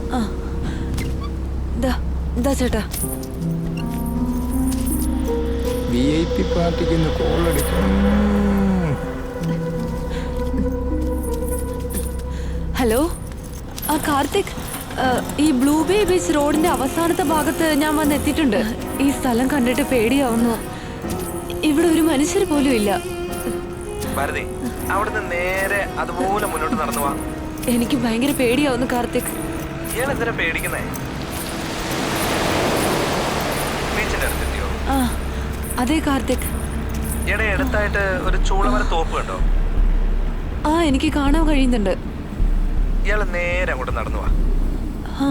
ദാ ചേട്ടാ. VIP പാർട്ടിക്ക് ഇന്ന് കോൾ അടിക്കും. ഹലോ, ആ കാർത്തിക്, ഈ ബ്ലൂ ബേ ബീച്ച് റോഡിന്റെ അവസാനത്തെ ഭാഗത്ത് ഞാൻ വന്നെത്തിയിട്ടുണ്ട്. ഈ സ്ഥലം കണ്ടിട്ട് പേടിയാവുന്നു. ഇവിടെ ഒരു മനുഷ്യർ പോലും ഇല്ല. ഭാരതി, അവിടുന്ന് നേരെ അതുപോലെ മുന്നോട്ട് നടന്നു വാ. എനിക്ക് ഭയങ്കര പേടിയാവുന്നു കാർത്തിക്. ഇയാൾ എന്തിനാ പേടിക്കുന്നേ? ബീച്ചിന്റെ അടുത്തെത്തിയോ? ആ അതെ കാർത്തിക്. ഇവിടെ അടുത്തായിട്ട് ഒരു ചൂളമര തോപ്പ് കണ്ടോ? ആ എനിക്ക് കാണാൻ കഴിയുന്നുണ്ട്. ഇയാള് നേരെ അങ്ങോട്ട് നടന്നു വാ. ആ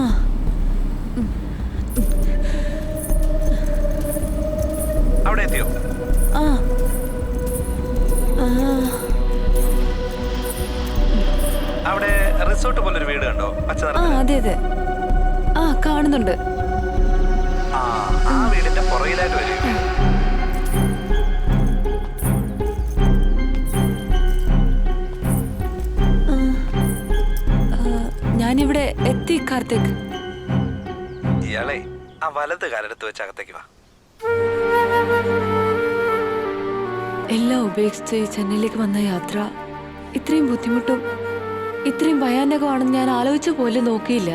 അവിടെ എത്തിയോ? ആ അവിടെ റിസോർട്ട് പോലൊരു വീട് കണ്ടോ? പച്ച നിറത്തിൽ. അതെ അതെ. ആ കാണുന്നുണ്ട്. ആ വീടിന്റെ പുറകിലായിട്ട് വരും വീട്. ഞാനിവിടെ എത്തി കാർത്തിക്. ഇയാളെ ആ വലത് കാലെടുത്ത് വെച്ച് അകത്തേക്ക് വാ. എല്ലാം ഉപേക്ഷിച്ച് ഈ ചെന്നൈയിലേക്ക് വന്ന യാത്ര ഇത്രയും ബുദ്ധിമുട്ടും ഇത്രയും ഭയാനകമാണെന്ന് ഞാൻ ആലോചിച്ചു പോലും നോക്കിയില്ല.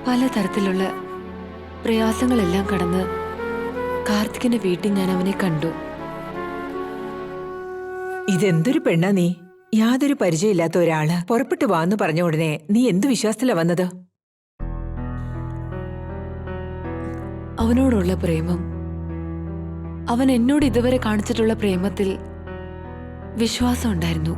പലതരത്തിലുള്ള പ്രയാസങ്ങളെല്ലാം കടന്ന് കാർത്തികിന്റെ വീട്ടിൽ ഞാൻ അവനെ കണ്ടു. ഇതെന്തൊരു പെണ്ണാ നീ? യാതൊരു പരിചയമില്ലാത്ത ഒരാള് പുറപ്പെട്ടു വാന്ന് പറഞ്ഞ ഉടനെ നീ എന്ത് വിശ്വാസത്തിലാ വന്നത്? അവനോടുള്ള പ്രേമം, അവൻ എന്നോട് ഇതുവരെ കാണിച്ചിട്ടുള്ള പ്രേമത്തിൽ വിശ്വാസം ഉണ്ടായിരുന്നു.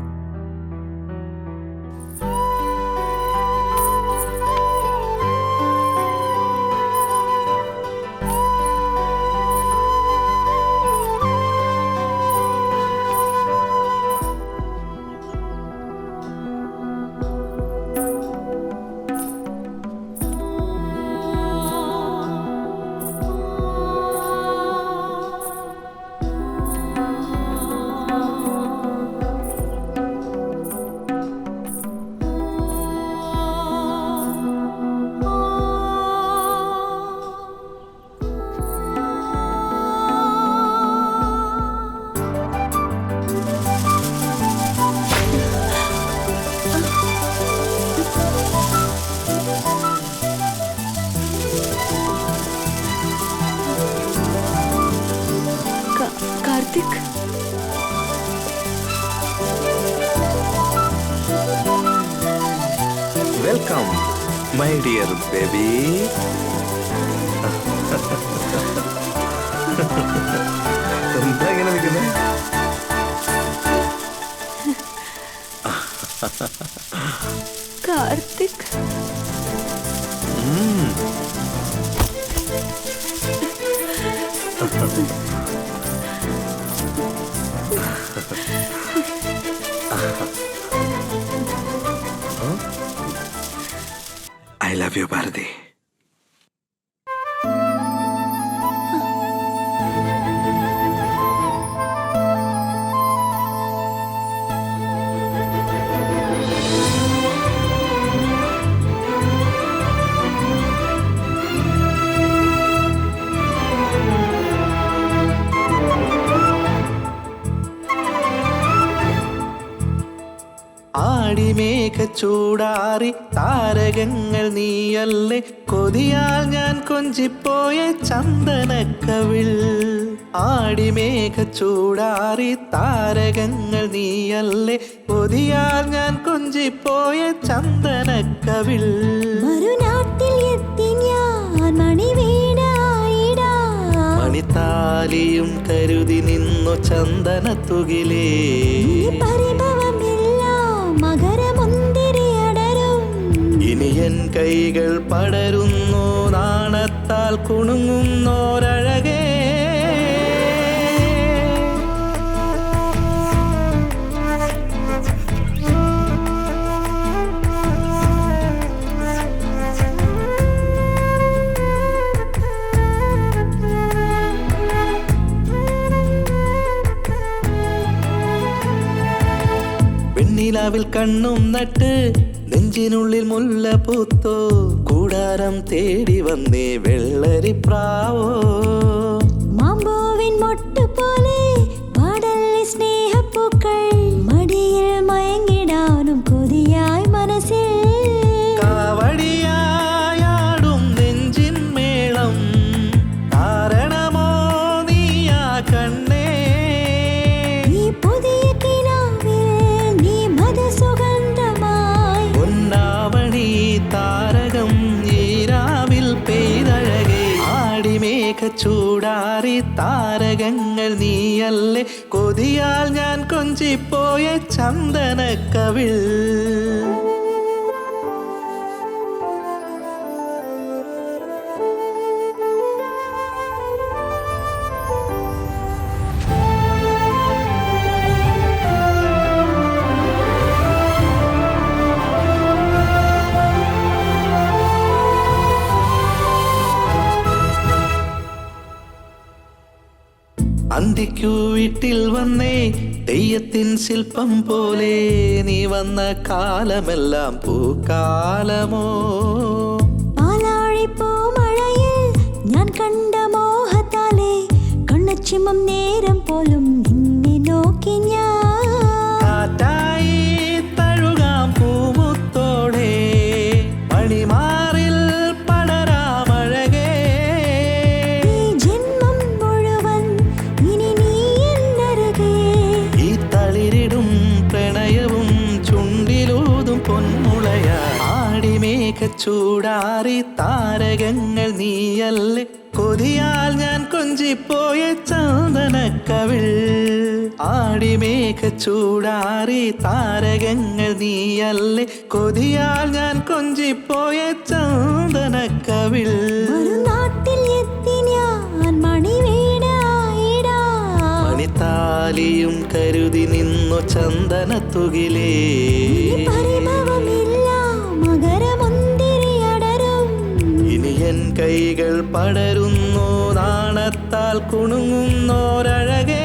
My dear baby. എന്താ ഇങ്ങനെ നിൽക്കുന്നത്? Karthik, I love you Bharathi. ആടിമേഘ ചൂടാറി താരകങ്ങൾ നീയല്ലേ, കൊതിയാൽ ഞാൻ കൊഞ്ചിപ്പോയ ചന്ദനക്കവിൾ. ആടിമേഘ ചൂടാറി താരകങ്ങൾ നീയല്ലേ, കൊതിയാൽ ഞാൻ കൊഞ്ചിപ്പോയ ചന്ദനക്കവിൾ. മറുനാട്ടിൽ എത്തി ഞാൻ മണിവീണായിടാ, മണിത്താലിയും കരുതി നിന്നു ചന്ദനത്തുകിലേ. ഇനി എൻ കൈകൾ പടരുന്നു നാണത്താൽ കുണുങ്ങുന്നോരഴകേ. വെണ്ണിലാവിൽ കണ്ണും നട്ട് നെഞ്ചിനുള്ളിൽ മുല്ല പൂത്തോ, കൂടാരം തേടി വന്നേ വെള്ളരിപ്രാവോ. മാമ്പോവിൻ മൊട്ട് പോലെ പാടല്ലേ സ്നേഹപ്പൂക്കൾ, മടിയിൽ മയങ്ങിടാനും കൊതിയായി മനസ്സിൽ. കാവടിയായാടും നെഞ്ചിൻ മേളം കാരണമോ നീയാ കണ്ണേ. ഈ പുതിയ കിനാവിൽ നീ മധുസുഗന്ധമായി, പൊന്നാവണി താരകം ഈരാവിൽ പെയ്തഴകേ. ആടിമേഘ ചൂടാറി താരകങ്ങൾ നീയല്ലേ, കൊതിയാൽ ഞാൻ കൊഞ്ചിപ്പോയ ചന്ദനക്കവിൾ. അന്തിക്കു വീട്ടിൽ വന്നേ തെയ്യത്തിൻ ശില്പം പോലെ, നീ വന്ന കാലമെല്ലാം പൂക്കാലമോ. പാലാഴിപ്പൂ മഴയിൽ ഞാൻ കണ്ട മോഹത്താലെ, കണ്ണച്ചിമ്മം നേരം പോലും നിന്നെ നോക്കി ഞാൻ. കാറ്റായി തഴുകാം പൂമുത്തോടെ മണിമാറിൽ പടരാമഴകേ. ഈ ജന്മം മുഴുവൻ ഇനി നീ എന്നരുകേ, ഈ തളിരിടും പ്രണയവും ചുണ്ടിലൂതും പൊന്മുളയ. ആടിമേഘ ചൂടാറി താരകങ്ങൾ നീയല്ലേ, കൊതിയാൽ ഞാൻ കൊഞ്ചിപ്പോയ ചന്ദനക്കവിൾ. ആടിമേഘ ചൂടാറി താരകങ്ങൾ നീയല്ലേ, കൊതിയാൽ ഞാൻ കൊഞ്ചിപ്പോയ ചന്ദനക്കവിൾ. മറുനാട്ടിൽ എത്തി ഞാൻ മണിവീണായിടാ, മണിത്താലിയും കരുതി നിന്നു ചന്ദനത്തുകിലേ. പരിഭവമില്ല മകരമുന്തിരി അടരും, ഇനി എൻ കൈകൾ പടരുന്നു നാണത്താൽ കുണുങ്ങുന്നോരഴകേ.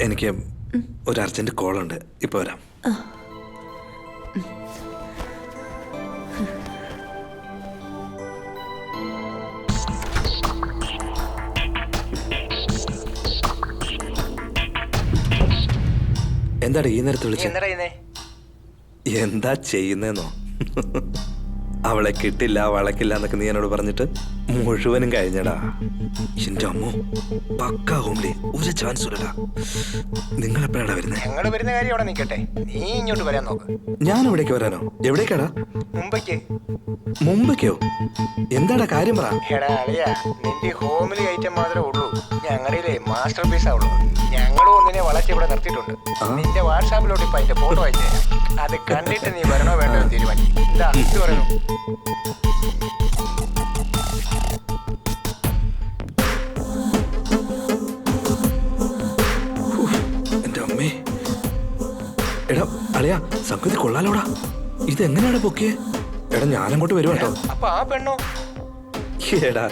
എനിക്ക് ഒരു അർജന്റ് കോൾ ഉണ്ട്, ഇപ്പൊ വരാം. എന്താടാ ഈ നേരത്തെ വിളിച്ചത്? എന്താ ചെയ്യുന്നേന്നോ? അവളെ കിട്ടില്ല വളക്കില്ല എന്നൊക്കെ നീ എന്നോട് പറഞ്ഞിട്ട് മുഴുവനും കഴിഞ്ഞടാ. എന്റെ അമ്മോ, പക്കാ ഹോംലി, ഒരു ചാൻസ് ഇല്ലടാ. നിങ്ങൾ എപ്പോഴാണ് വരുന്നത്? ഞങ്ങൾ വരുന്ന കാര്യം അവിടെ നിൽക്കട്ടെ, നീ ഇങ്ങോട്ട് വരാൻ നോക്ക്. ഞാൻ ഇവിടേക്ക് വരാനോ? എവിടേക്കാടാ? മുമ്പേക്ക്. മുമ്പേക്കോ? എന്താടാ കാര്യം പറ. എടാ അളിയാ, നിന്റെ ഹോമിലി ഐറ്റം മാത്രമേ ഉള്ളൂ, ഞങ്ങളുടെ മാസ്റ്റർ പീസാ ഉള്ളൂ. ഞങ്ങളും ഒന്നിനെ വളച്ച് ഇവിടെ നിർത്തിയിട്ടുണ്ട്. നിന്റെ വാട്സാപ്പിലോട്ട് ഇപ്പൊ അതിന്റെ ഫോട്ടോ അയച്ചു തരാം. അത് കണ്ടിട്ട് നീ വരണോ വേണ്ടോ തീരുമാനിക്കും. എന്താ ഇത് പറയുന്നു? എന്റെ അമ്മേ, എടാ അളിയാ, സംഗതി കൊള്ളാലോടാ. ഇത് എങ്ങനെയാടാ പൊക്കിയേ? എടാ ഞാനങ്ങോട്ട് വരുവാ കേട്ടോ. അപ്പൊ ആ പെണ്ണോ? എടാ,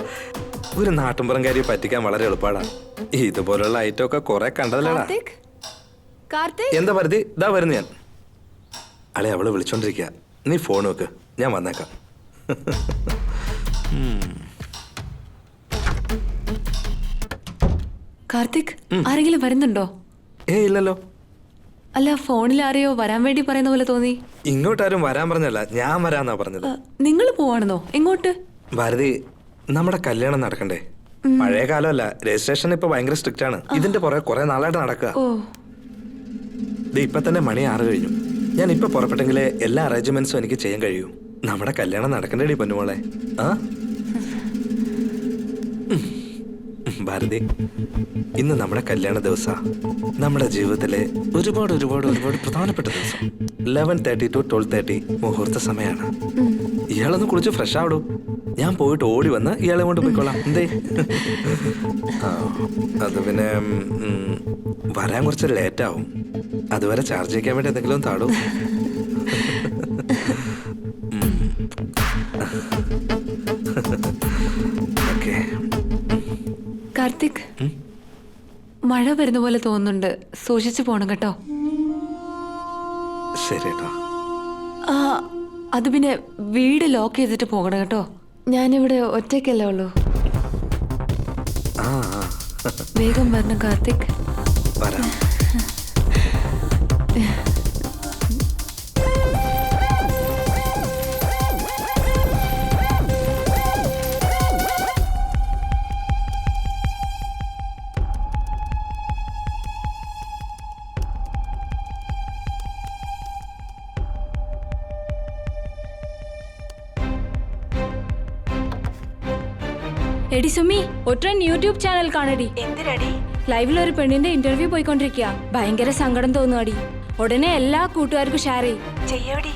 ഒരു നാട്ടുമ്പുറംകാരിയെ പറ്റിക്കാൻ വളരെ എളുപ്പാടാ. ഇതുപോലുള്ള ഐറ്റം ഒക്കെ കുറെ കണ്ടതല്ലേടാ. കാർത്തിക്, എന്താ പരിധി? ഇതാ വരുന്നു ഞാൻ. അളെ അവള് വിളിച്ചോണ്ടിരിക്കുക, നീ ഫോൺ വെക്ക്, ഞാൻ വന്നേക്കാം. കാർത്തിക്, ആരെങ്കിലും വരുന്നുണ്ടോ? ഇല്ലല്ലോ. അല്ല, ഫോണിൽ ആരെയോ വരാൻ വേണ്ടി പറയുന്ന പോലെ തോന്നി. ഇങ്ങോട്ടാരും വരാൻ പറഞ്ഞല്ല, ഞാൻ വരാന്നാ പറഞ്ഞത്. നിങ്ങൾ പോവാണെന്നോ? എങ്ങോട്ട്? ഭാരതി, നമ്മുടെ കല്യാണം നടക്കണ്ടേ? പഴയ കാലമല്ല, രജിസ്ട്രേഷൻ ഇപ്പൊ ഭയങ്കര സ്ട്രിക്റ്റ് ആണ്. ഇതിന്റെ പുറകെ കുറെ നാളായിട്ട് നടക്കുക. ഓ, ഇപ്പൊ തന്നെ മണി 6 കഴിഞ്ഞു. ഞാൻ ഇപ്പൊ പുറപ്പെട്ടെങ്കിലേ എല്ലാ അറേഞ്ച്മെന്റ്സും എനിക്ക് ചെയ്യാൻ കഴിയൂ. നമ്മുടെ കല്യാണം നടക്കണ്ടേടി പൊന്നുമോളെ. ആ ഭാരതി, ഇന്ന് നമ്മുടെ കല്യാണ ദിവസാ. നമ്മുടെ ജീവിതത്തിലെ ഒരുപാട് ഒരുപാട് ഒരുപാട് പ്രധാനപ്പെട്ട ദിവസം. 11:30 to 12:30 മുഹൂർത്ത സമയമാണ്. ഇയാളൊന്ന് കുളിച്ച് ഫ്രഷ് ആവിടൂ. ഞാൻ പോയിട്ട് ഓടി വന്ന് ഇയാളെ കൊണ്ട് പോയിക്കോളാം. എന്തേ? അത് പിന്നെ വരാൻ കുറച്ച് ലേറ്റ് ആവും. അതുവരെ ചാർജ് ചെയ്യാൻ വേണ്ടി എന്തെങ്കിലും താടൂ. ഓക്കെ. കാർത്തിക്, മഴ വരുന്ന പോലെ തോന്നുന്നുണ്ട്, സൂക്ഷിച്ചു പോണം കേട്ടോ. ശരി കേട്ടോ. ആ, അത് പിന്നെ വീട് ലോക്ക് ചെയ്തിട്ട് പോകണം കേട്ടോ. ഞാനിവിടെ ഒറ്റയ്ക്കല്ലേ ഉള്ളൂ. ആ, വേഗം വരണം കാർത്തിക്. വരാം. എടി സുമി, ഒറ്റൻ യൂട്യൂബ് ചാനൽ കാണടി. എന്തിനടി? ലൈവിൽ ഒരു പെണ്ണിന്റെ ഇന്റർവ്യൂ പോയിക്കൊണ്ടിരിക്കുക. ഭയങ്കര സങ്കടം തോന്നുവാടി. ഉടനെ എല്ലാ കൂട്ടുകാർക്കും ഷെയർ ചെയ്യടി.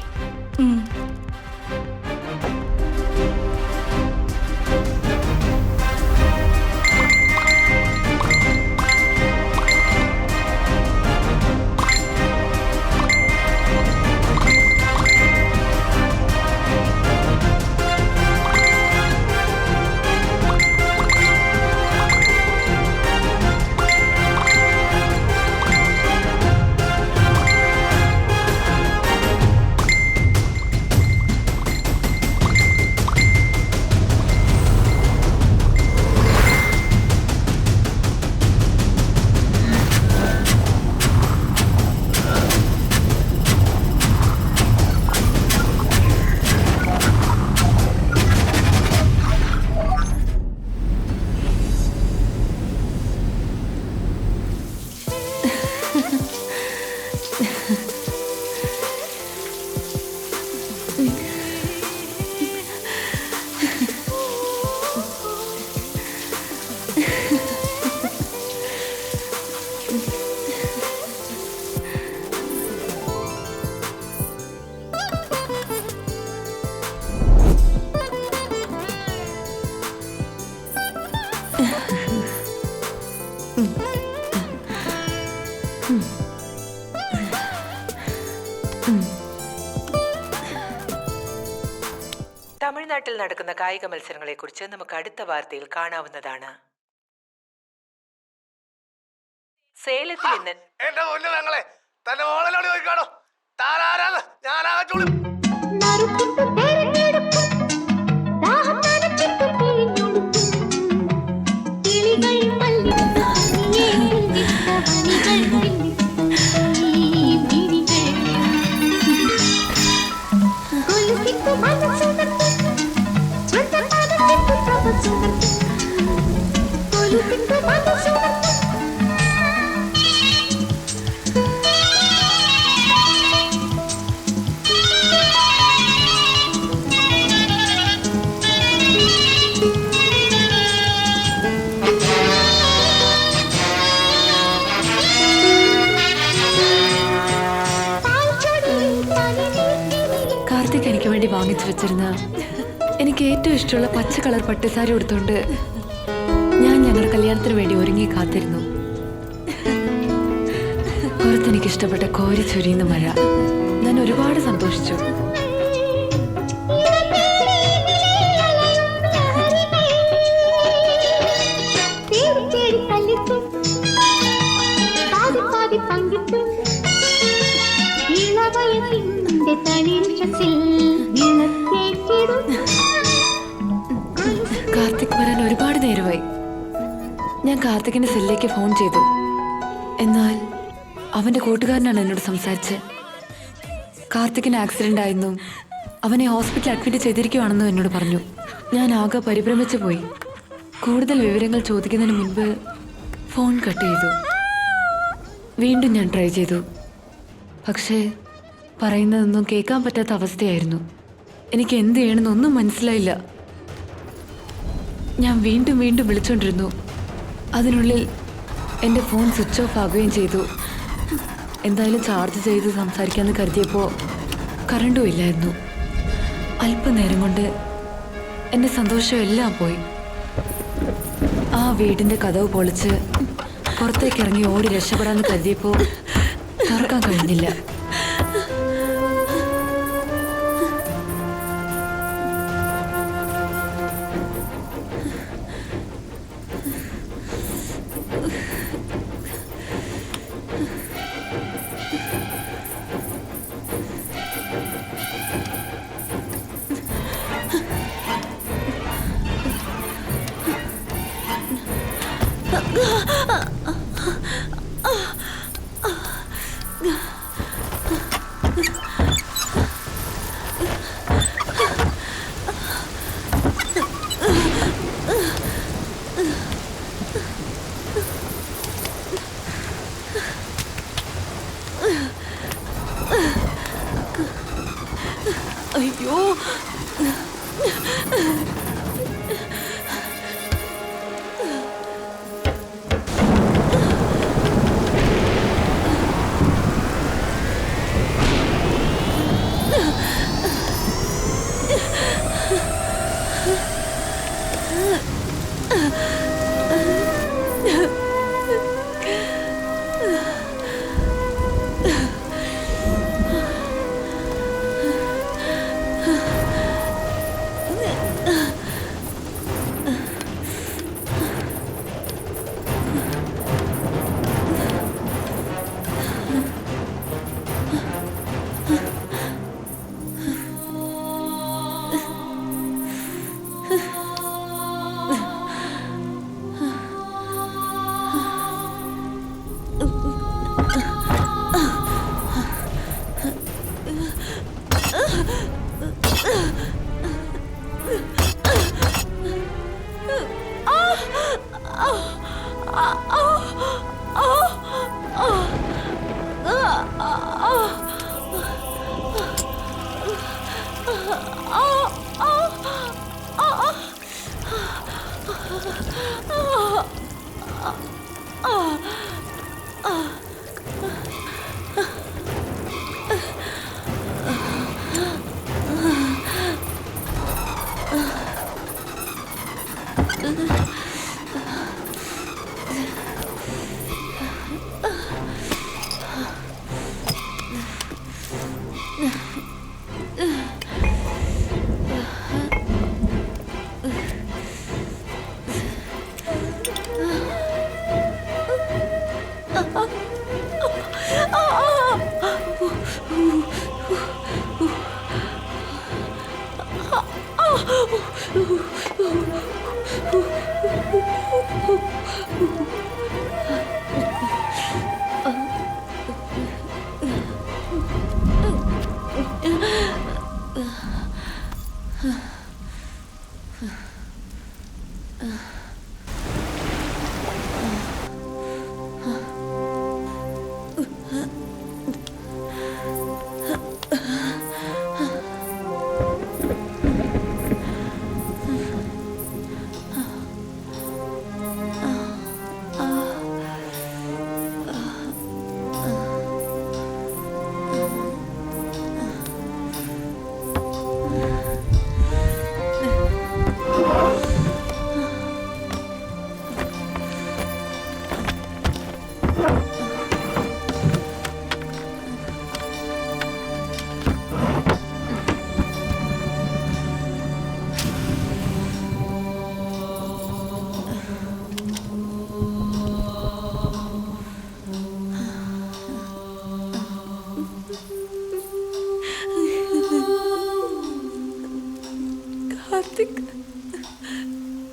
തമിഴ്നാട്ടിൽ നടക്കുന്ന കായിക മത്സരങ്ങളെക്കുറിച്ച് നമുക്ക് അടുത്ത വാർത്തയിൽ കാണാവുന്നതാണ്. സേലത്തിൽ നിന്ന് എന്റെ മുന്നിൽ ഞങ്ങളെ തന്റെ മോളലോട് ചോദിക്കാണോ താരാരാണ് ഞാനാകച്ചോളും. കാർത്തിക് എനിക്ക് വേണ്ടി വാങ്ങിച്ചു വെച്ചിരുന്ന എനിക്ക് ഏറ്റവും ഇഷ്ടമുള്ള പച്ച കളർ പട്ടുസാരി ഉടുത്തോണ്ട് ഞാൻ ഞങ്ങളുടെ കല്യാണത്തിന് വേണ്ടി ഒരുങ്ങി കാത്തിരുന്നു. പുറത്തെനിക്ക് ഇഷ്ടപ്പെട്ട കോരി ചൊരിയുന്ന മഴ. ഞാൻ ഒരുപാട് സന്തോഷിച്ചു. കാർത്തിക് വരാൻ ഒരുപാട് നേരമായി. ഞാൻ കാർത്തികിന്റെ സെല്ലിലേക്ക് ഫോൺ ചെയ്തു. എന്നാൽ അവന്റെ കൂട്ടുകാരനാണ് എന്നോട് സംസാരിച്ചത്. കാർത്തികിന് ആക്സിഡന്റ് ആയെന്നും അവനെ ഹോസ്പിറ്റലിൽ അഡ്മിറ്റ് ചെയ്തിരിക്കുവാണെന്നും എന്നോട് പറഞ്ഞു. ഞാൻ ആകെ പരിഭ്രമിച്ചു പോയി. കൂടുതൽ വിവരങ്ങൾ ചോദിക്കുന്നതിന് മുൻപ് ഫോൺ കട്ട് ചെയ്തു. വീണ്ടും ഞാൻ ട്രൈ ചെയ്തു. പക്ഷേ പറയുന്നതൊന്നും കേൾക്കാൻ പറ്റാത്ത അവസ്ഥയായിരുന്നു. എനിക്ക് എന്ത് ചെയ്യണമെന്നൊന്നും മനസ്സിലായില്ല. ഞാൻ വീണ്ടും വീണ്ടും വിളിച്ചുകൊണ്ടിരുന്നു. അതിനുള്ളിൽ എൻ്റെ ഫോൺ സ്വിച്ച് ഓഫ് ആകുകയും ചെയ്തു. എന്തായാലും ചാർജ് ചെയ്ത് സംസാരിക്കാമെന്ന് കരുതിയപ്പോൾ കറണ്ടും ഇല്ലായിരുന്നു. അല്പനേരം കൊണ്ട് എൻ്റെ സന്തോഷം എല്ലാം പോയി. ആ വീടിൻ്റെ കതവ് പൊളിച്ച് പുറത്തേക്ക് ഇറങ്ങി ഓടി രക്ഷപ്പെടാമെന്ന് കരുതിയപ്പോൾ തുറക്കാൻ കഴിഞ്ഞില്ല. അയ്യോ,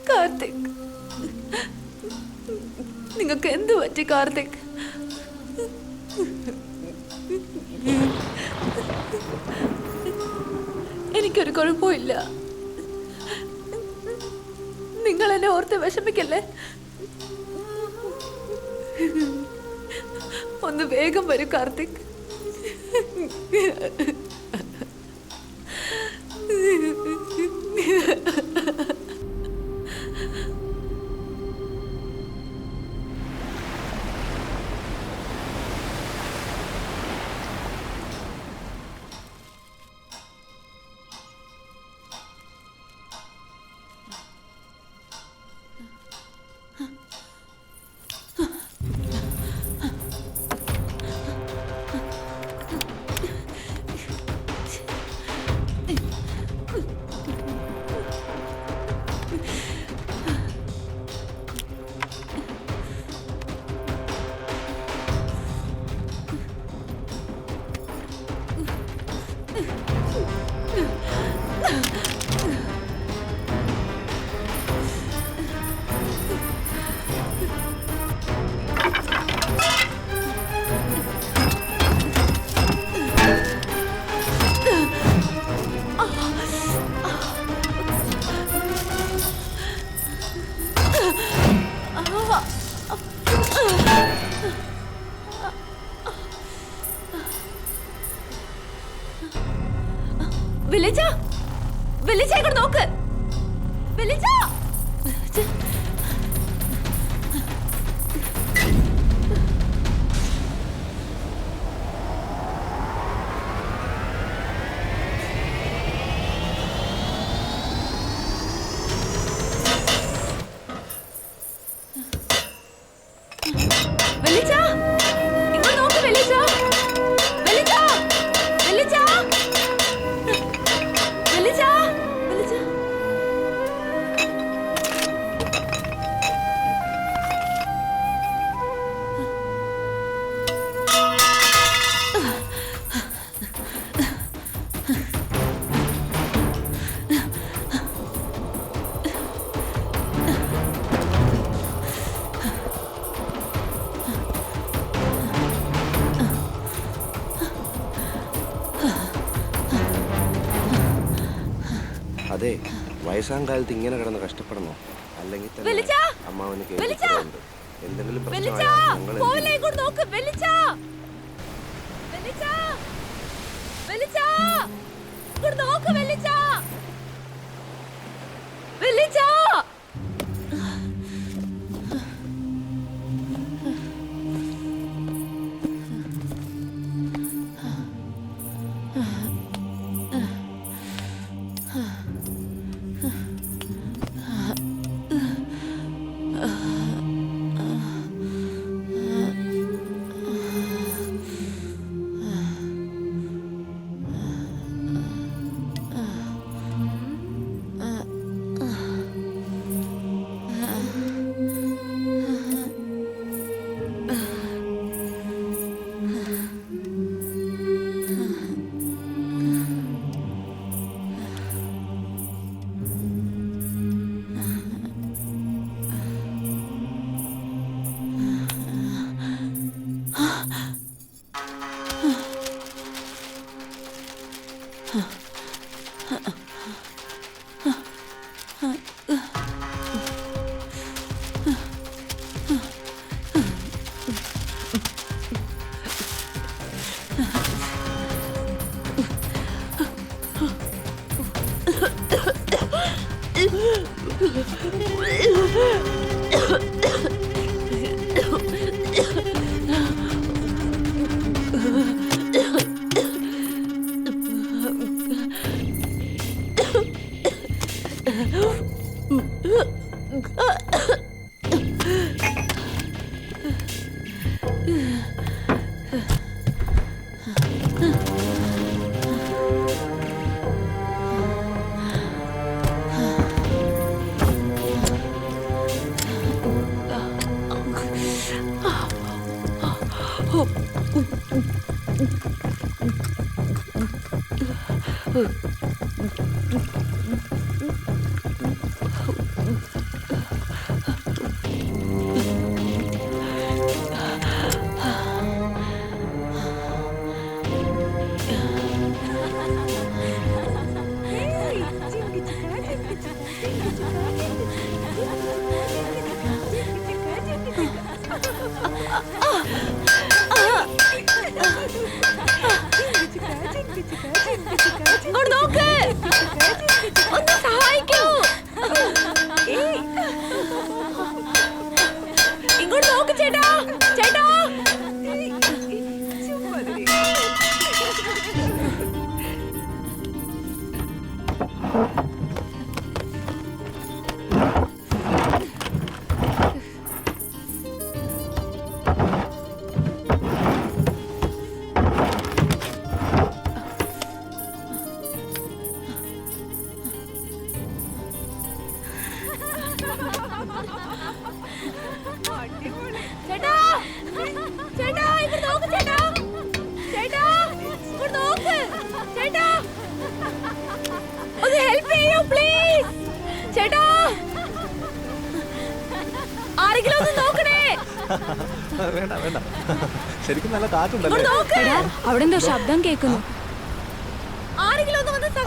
കാർത്തിക്, നിങ്ങൾക്ക് എന്ത് പറ്റി കാർത്തിക്? എനിക്കൊരു കുഴപ്പമില്ല. നിങ്ങൾ എന്നെ ഓർത്ത് വിഷമിക്കല്ലേ. ഒന്ന് വേഗം വരൂ കാർത്തിക്. വിളിച്ച ഇങ്ങോട്ട് നോക്ക്. വിളിച്ച ഇങ്ങോട്ട് നോക്ക്. വിളിച്ച അതെ, വയസ്സാം കാലത്ത് ഇങ്ങനെ കിടന്ന് കഷ്ടപ്പെടണോ? അല്ലെങ്കിൽ തന്നെ അമ്മാവന് കേൾക്കുന്നുണ്ട്. എന്തെങ്കിലും വേണ്ട വേണ്ട, ശരിക്കും നല്ല കാറ്റുണ്ടല്ലേ? അവിടെ എന്തോ ശബ്ദം കേൾക്കുന്നു.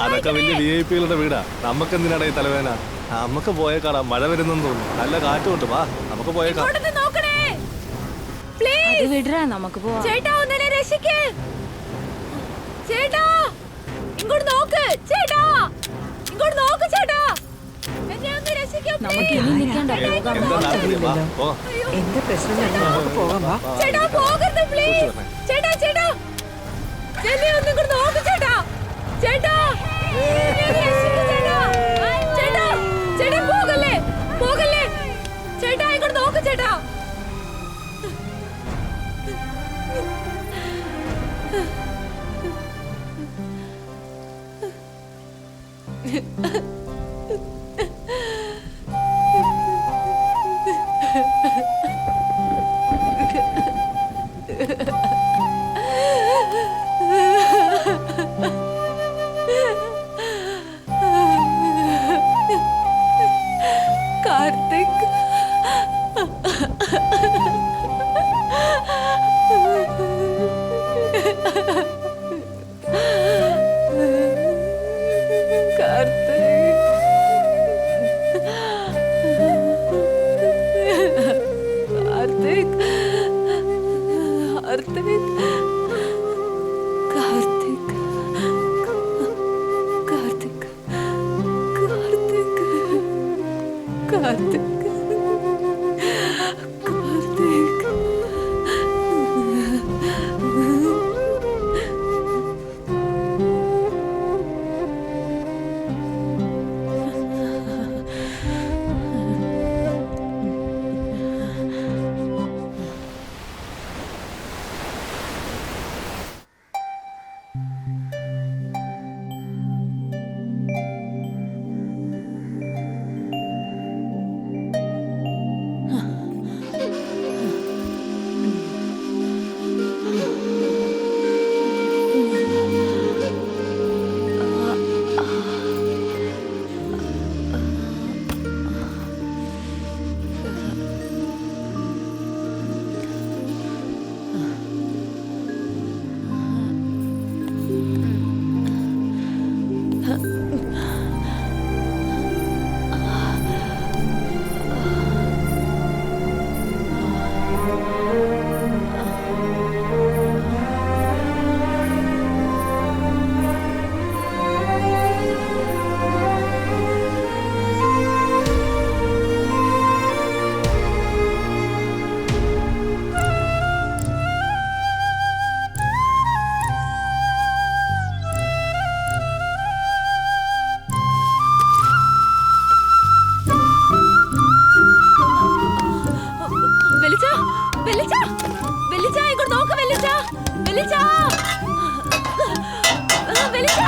അതൊക്കെ വലിയ VIP-കളുടെ വീടാ. നമുക്ക് എന്തിനാണ് ഈ തലവേന? നമുക്ക് പോയേക്കാടാ, മഴ വരുന്നെന്ന് തോന്നുന്നു. നല്ല കാറ്റുണ്ട്, വാ നമുക്ക് പോയേക്കാം. അത് വിടറാ, നമുക്ക് പോവാം. നമുക്ക് ഇനി നിൽക്കണ്ട, പോകാം. എന്താ നാട്ടില്? വാ, പോ. എന്താ പ്രശ്നം തന്നെ നമുക്ക് പോകാം വാ. കാർത്തിക്, വെളിച്ച വെളിച്ച വെളിച്ച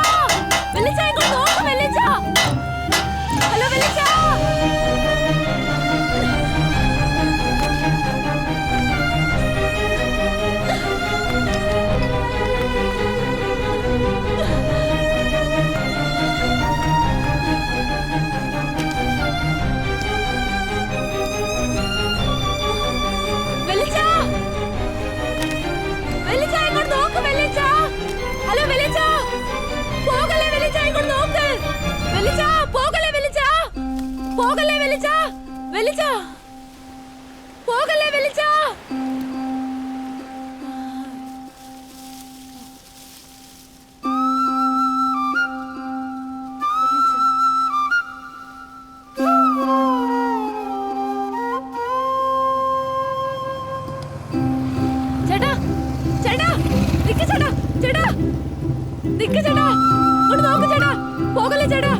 വെളിച്ച ഇങ്ങോട്ട് നോക്ക് വെളിച്ച. ഹലോ വെളിച്ച. ചേട്ടാ ചേട്ടാ നിക്ക് ചേട്ടാ ചേട്ടാ നിക്ക് ചേട്ടാ ഇങ്ങോട്ട് നോക്ക് ചേട്ടാ പോകല്ലേ ചേട്ടാ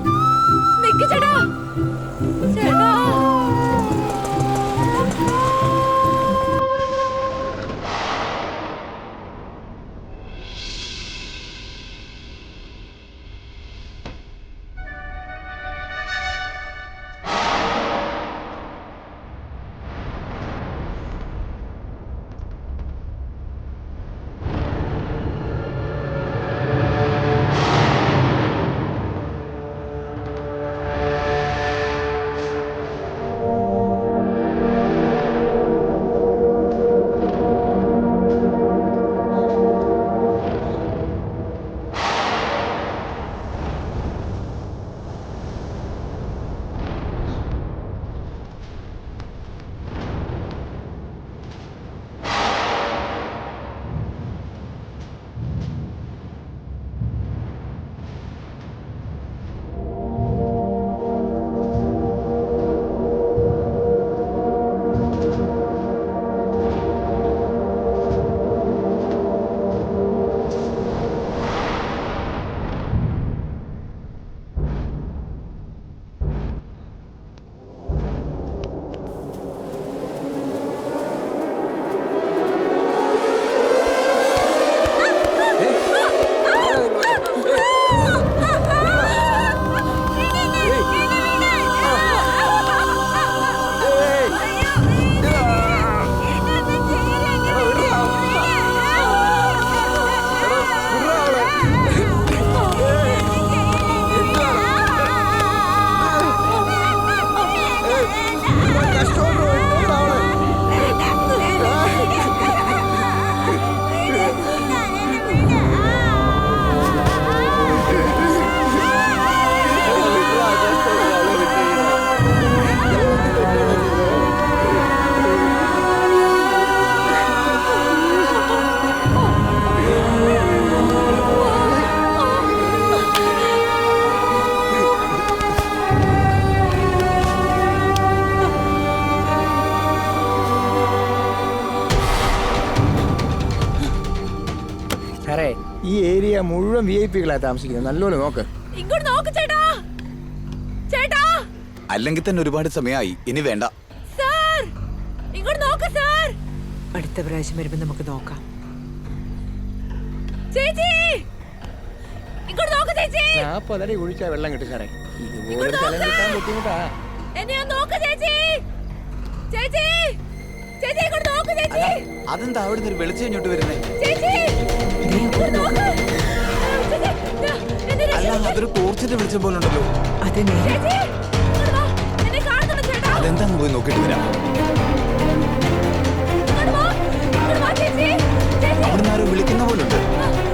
നിക്ക് ചേട്ടാ ചേട്ടാ. സാറേ ഈ ഏരിയ മുഴുവൻ VIP കളാണ് താമസിക്കുന്നത്. നല്ലോണം നോക്ക്. ഇങ്ങോട്ട് നോക്ക് ചേട്ടാ ചേട്ടാ. അല്ലെങ്കിൽ തന്നെ ഒരുപാട് സമയമായി, ഇനി വേണ്ട. സാർ ഇങ്ങോട്ട് നോക്ക് സാർ. അടുത്ത പ്രാവശ്യം വരുമ്പോ നമുക്ക് നോക്കാം. ചേച്ചി ഇങ്ങോട്ട് നോക്ക് ചേച്ചി. 40 അടി കുഴിച്ചാ വെള്ളം കിട്ടും സാറേ. ഇതുപോലെ സ്ഥലം കിട്ടാൻ ബുദ്ധിമുട്ടാ. എന്നെ നോക്ക് ചേച്ചി. ചേച്ചി ചേച്ചി ഇങ്ങോട്ട് നോക്ക് ചേച്ചി. അതെന്താ അവിടെ നിന്ന് വെളിച്ചം ഇങ്ങോട്ട് വരുന്നേ? ചേച്ചി ഇങ്ങോട്ട് നോക്ക്. അല്ല, അതൊരു ടോർച്ചിന്റെ വെളിച്ചം പോലെ ഉണ്ടല്ലോ. അതെ നേരെ. ചേച്ചി ഇങ്ങോട്ട് വാ. എന്നെ കാണുന്നുണ്ടോ ചേട്ടാ? അതെന്താന്ന് പോയി നോക്കിട്ട് വരാം. ഇങ്ങോട്ട് വാ. ഇങ്ങോട്ട് വാ ചേച്ചി. ചേച്ചി അവിടുന്ന് ആരോ വിളിക്കുന്ന പോലെ ഉണ്ട്.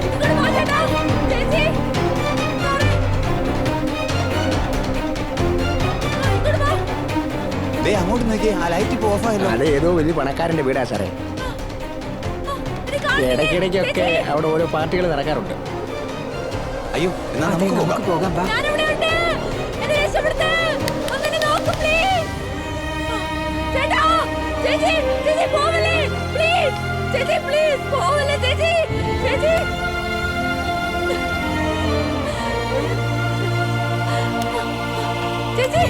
ഇങ്ങോട്ട് വാ ചേട്ടാ. ചേച്ചി ഇങ്ങോട്ട് വാ. ദേ അങ്ങോട്ട് നോക്കി, ആ ലൈറ്റ് ഇപ്പൊ ഓഫ് ആയല്ലോ. അത് ഏതോ വലിയ പണക്കാരന്റെ വീടാ സാറേ. ഇടയ്ക്കിടയ്ക്കൊക്കെ അവിടെ ഓരോ പാർട്ടികൾ നടക്കാറുണ്ട്. അയ്യോ, എന്നാ അതെ നമുക്ക് നമുക്ക് പോകാം. പോകാം. വാ. ഞാനിവിടെ ഉണ്ട്. എന്നെ രക്ഷപ്പെടുത്ത്. ഒന്നെന്നെ നോക്ക് പ്ലീസ്. ചേട്ടാ ചേച്ചി ചേച്ചി പോവല്ലേ പ്ലീസ്. ചേച്ചി പ്ലീസ് പോവല്ലേ ചേച്ചി. ചേച്ചി ചേച്ചി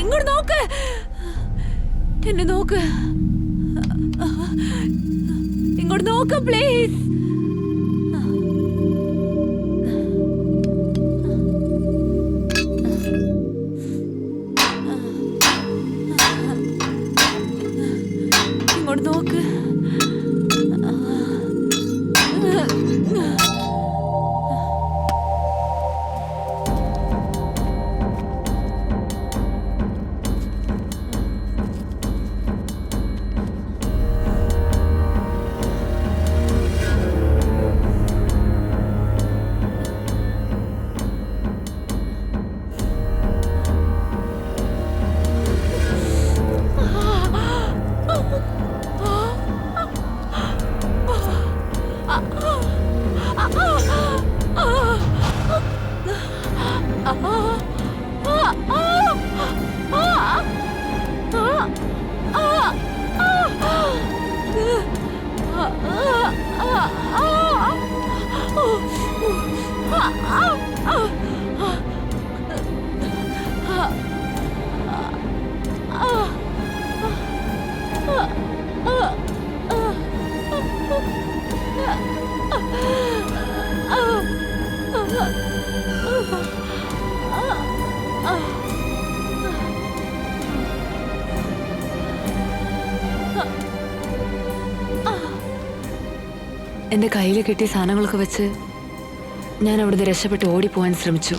ഇങ്ങോട്ട് നോക്ക്, എന്നെ നോക്ക്, ഇങ്ങോട്ട് നോക്ക് പ്ലീസ്. ഇങ്ങോട്ട് നോക്ക്. എന്റെ കയ്യിൽ കിട്ടിയ സാധനങ്ങളൊക്കെ വെച്ച് ഞാൻ അവിടുന്ന് രക്ഷപ്പെട്ട് ഓടിപ്പോവാൻ ശ്രമിച്ചു.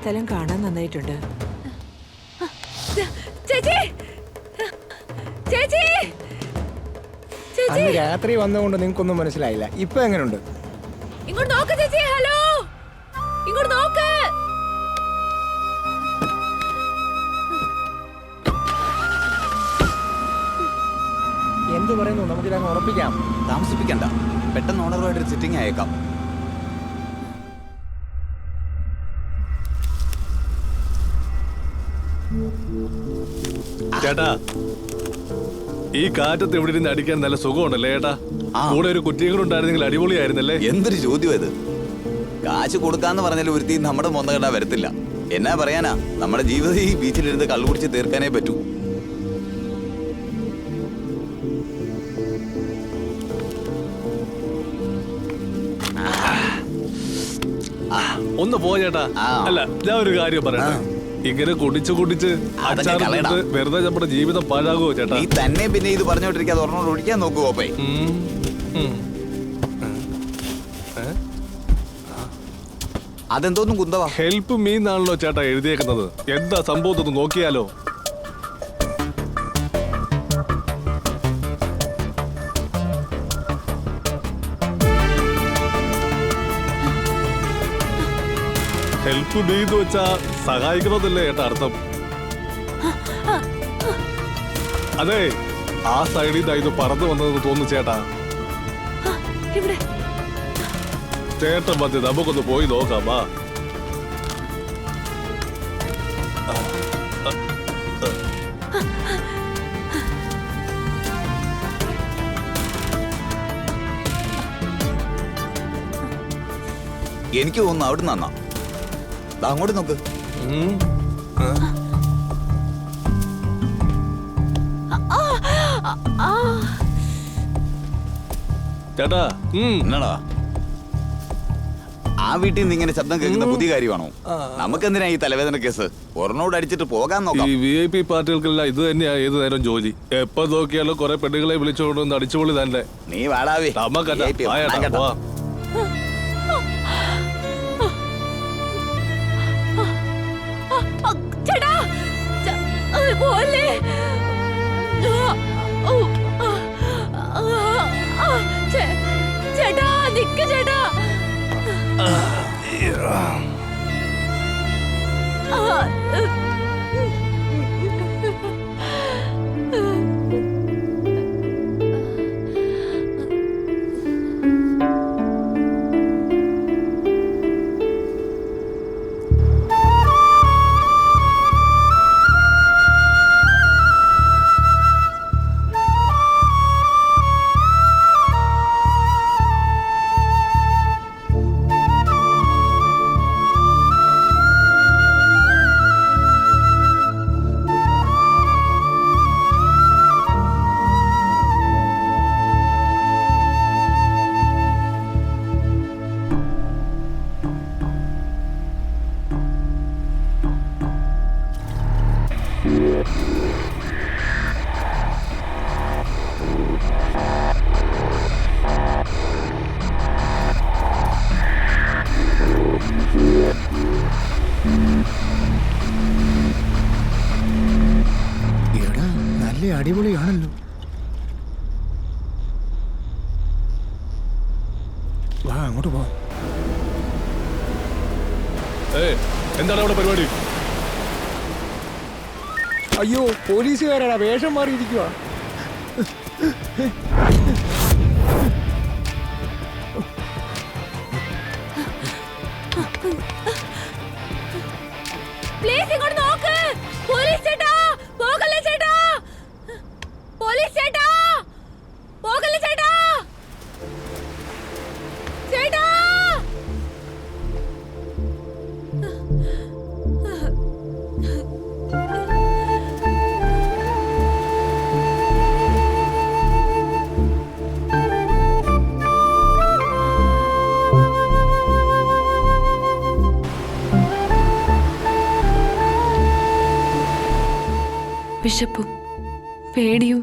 സ്ഥലം കാണാൻ നന്നായിട്ടുണ്ട്. അന്ന് രാത്രി വന്നുകൊണ്ട് നിങ്ങൾക്കൊന്നും മനസ്സിലായില്ല. ഇപ്പൊ എങ്ങനെയുണ്ട്? ഇങ്ങോട്ട് നോക്ക് ചേച്ചി. ഹലോ, ഇങ്ങോട്ട് നോക്ക്. എന്ത് പറയുന്നു? നമുക്കിതങ്ങ് ഉറപ്പിക്കാം. താമസിപ്പിക്കണ്ട, പെട്ടെന്ന് ഓണറുമായിട്ട് സിറ്റിംഗ് അയക്കാം. ചേട്ടാ, ഈ കാറ്റത്ത് ഇവിടെ ഇരുന്ന് അടിക്കാൻ നല്ല സുഖമുണ്ടല്ലേ ചേട്ടാ? കൂടെ ഒരു കുറ്റിയും കൂടെ ഉണ്ടായിരുന്നെങ്കിൽ അടിപൊളിയായിരുന്നല്ലേ? എന്തൊരു ചോദ്യം ഇത്! കാശ് കൊടുക്കാന്ന് പറഞ്ഞാൽ ഒരുത്തി നമ്മുടെ മൊന്നകട വരത്തില്ല. എന്നാ പറയാനാ, നമ്മുടെ ജീവിതം ഈ ബീച്ചിലിരുന്ന് കള്ളുകുടിച്ച് തീർക്കാനേ പറ്റൂ. ഒന്ന് പോ ചേട്ടാ. അല്ല, ഞാൻ ഒരു കാര്യം പറയട്ടെ. ഇങ്ങനെ കുടിച്ച് കുടിച്ച് വെറുതെ നമ്മുടെ ജീവിതം പാഴാകുമോ ചേട്ടാ? നീ തന്നെ പിന്നെ ഇത് പറഞ്ഞോണ്ടിരിക്കാതെ ഒരെണ്ണോട് ഒഴിക്കാൻ നോക്കുവോ? പോയി അതെന്തോന്നും കുന്തവാ? ഹെൽപ്പ് മീ എന്നാണല്ലോ ചേട്ടാ എഴുതിയേക്കുന്നത്. എന്താ സംഭവം ഒന്ന് നോക്കിയാലോ? ഹെൽപ്പ് മീ എന്ന് വെച്ചാ സഹായിക്കണമെന്നല്ലേ ചേട്ടാ അർത്ഥം? അതെ, ആ സൈഡിൽ നിന്ന് ഇത് പറന്നു വന്നതെന്ന് തോന്നുന്നു ചേട്ടാ. ഇവിടെ ചേട്ടൻ മതി, നമുക്കൊന്ന് പോയി നോക്കാം. വാ. എനിക്ക് തോന്നുന്നു അവിടെ നന്നാ. അങ്ങോട്ട് നോക്ക്. ചേട്ടാ എന്നാടാ ആ വീട്ടിൽ നിന്ന് ഇങ്ങനെ ശബ്ദം കേൾക്കുന്ന പുതിയ കാര്യമാണോ? നമുക്കെന്തിനാ ഈ തലവേദന കേസ്? ഒരെണ്ണോട് അടിച്ചിട്ട് പോകാൻ നോക്കാം. ഈ VIP പാർട്ടികൾക്കെല്ലാം ഇത് തന്നെയാ ഏത് നേരം ജോലി. എപ്പോ നോക്കിയാലും കുറെ പെണ്ണുങ്ങളെ വിളിച്ചുകൊണ്ടൊന്ന് അടിച്ചുപൊളി തന്നെ. നീ വാടാവേ. ചേട്ടാ പോലെ ചേട്ടാ നിക്ക് ചേട്ടാ. അടിപൊളിയാണല്ലോ. വാ അങ്ങോട്ട് പോ. എന്താണ് അവിടെ പരിപാടി? അയ്യോ, പോലീസുകാരാണ്, വേഷം മാറിയിരിക്കുക. പ്ലീസ് ഇങ്ങോട്ട് നോക്ക്. പോലീസ് ചേട്ടാ, പോകല്ലേ ചേട്ടാ. പോലീസ് ചേട്ടാ, പോകല്ലേ ചേട്ടാ. ചേട്ടാ വിശപ്പും പേടിയും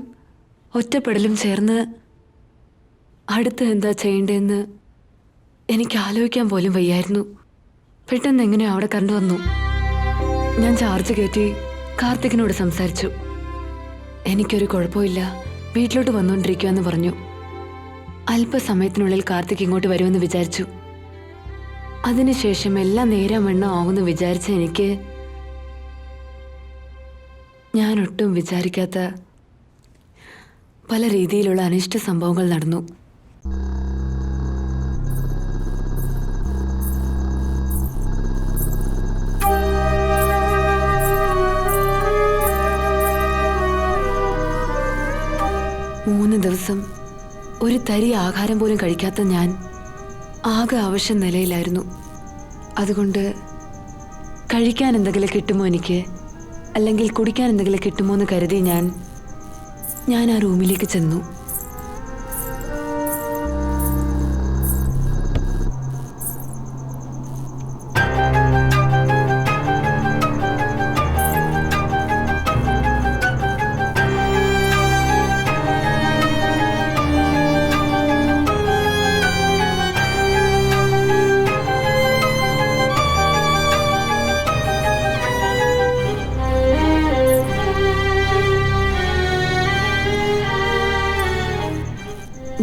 ഒറ്റപ്പെടലും ചേർന്ന് അടുത്ത് എന്താ ചെയ്യേണ്ടതെന്ന് എനിക്ക് ആലോചിക്കാൻ പോലും വയ്യായിരുന്നു. പെട്ടെന്ന് എങ്ങനെയോ അവിടെ കണ്ടുവന്നു. ഞാൻ ചാർജ് കയറ്റി കാർത്തികിനോട് സംസാരിച്ചു. എനിക്കൊരു കുഴപ്പമില്ല, വീട്ടിലോട്ട് വന്നുകൊണ്ടിരിക്കുമെന്ന് പറഞ്ഞു. അല്പസമയത്തിനുള്ളിൽ കാർത്തിക് ഇങ്ങോട്ട് വരുമെന്ന് വിചാരിച്ചു. അതിനുശേഷം എല്ലാം നേരം വണ്ണം ആവുമെന്ന് വിചാരിച്ച എനിക്ക് ഞാൻ ഒട്ടും വിചാരിക്കാത്ത പല രീതിയിലുള്ള അനിഷ്ട സംഭവങ്ങൾ നടന്നു. മൂന്ന് ദിവസം ഒരു തരി ആഹാരം പോലും കഴിക്കാത്ത ഞാൻ ആകെ അവശ്യ നിലയിലായിരുന്നു. അതുകൊണ്ട് കഴിക്കാൻ എന്തെങ്കിലും കിട്ടുമോ എനിക്ക്, അല്ലെങ്കിൽ കുടിക്കാൻ എന്തെങ്കിലും കിട്ടുമോ എന്ന് കരുതി ഞാൻ ആ റൂമിലേക്ക് ചെന്നു.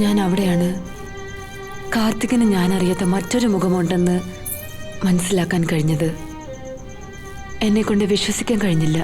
ഞാൻ അവിടെയാണ് കാർത്തികിന് ഞാൻ അറിയാത്ത മറ്റൊരു മുഖമുണ്ടെന്ന് മനസ്സിലാക്കാൻ കഴിഞ്ഞത്. എന്നെ കൊണ്ട് വിശ്വസിക്കാൻ കഴിഞ്ഞില്ല.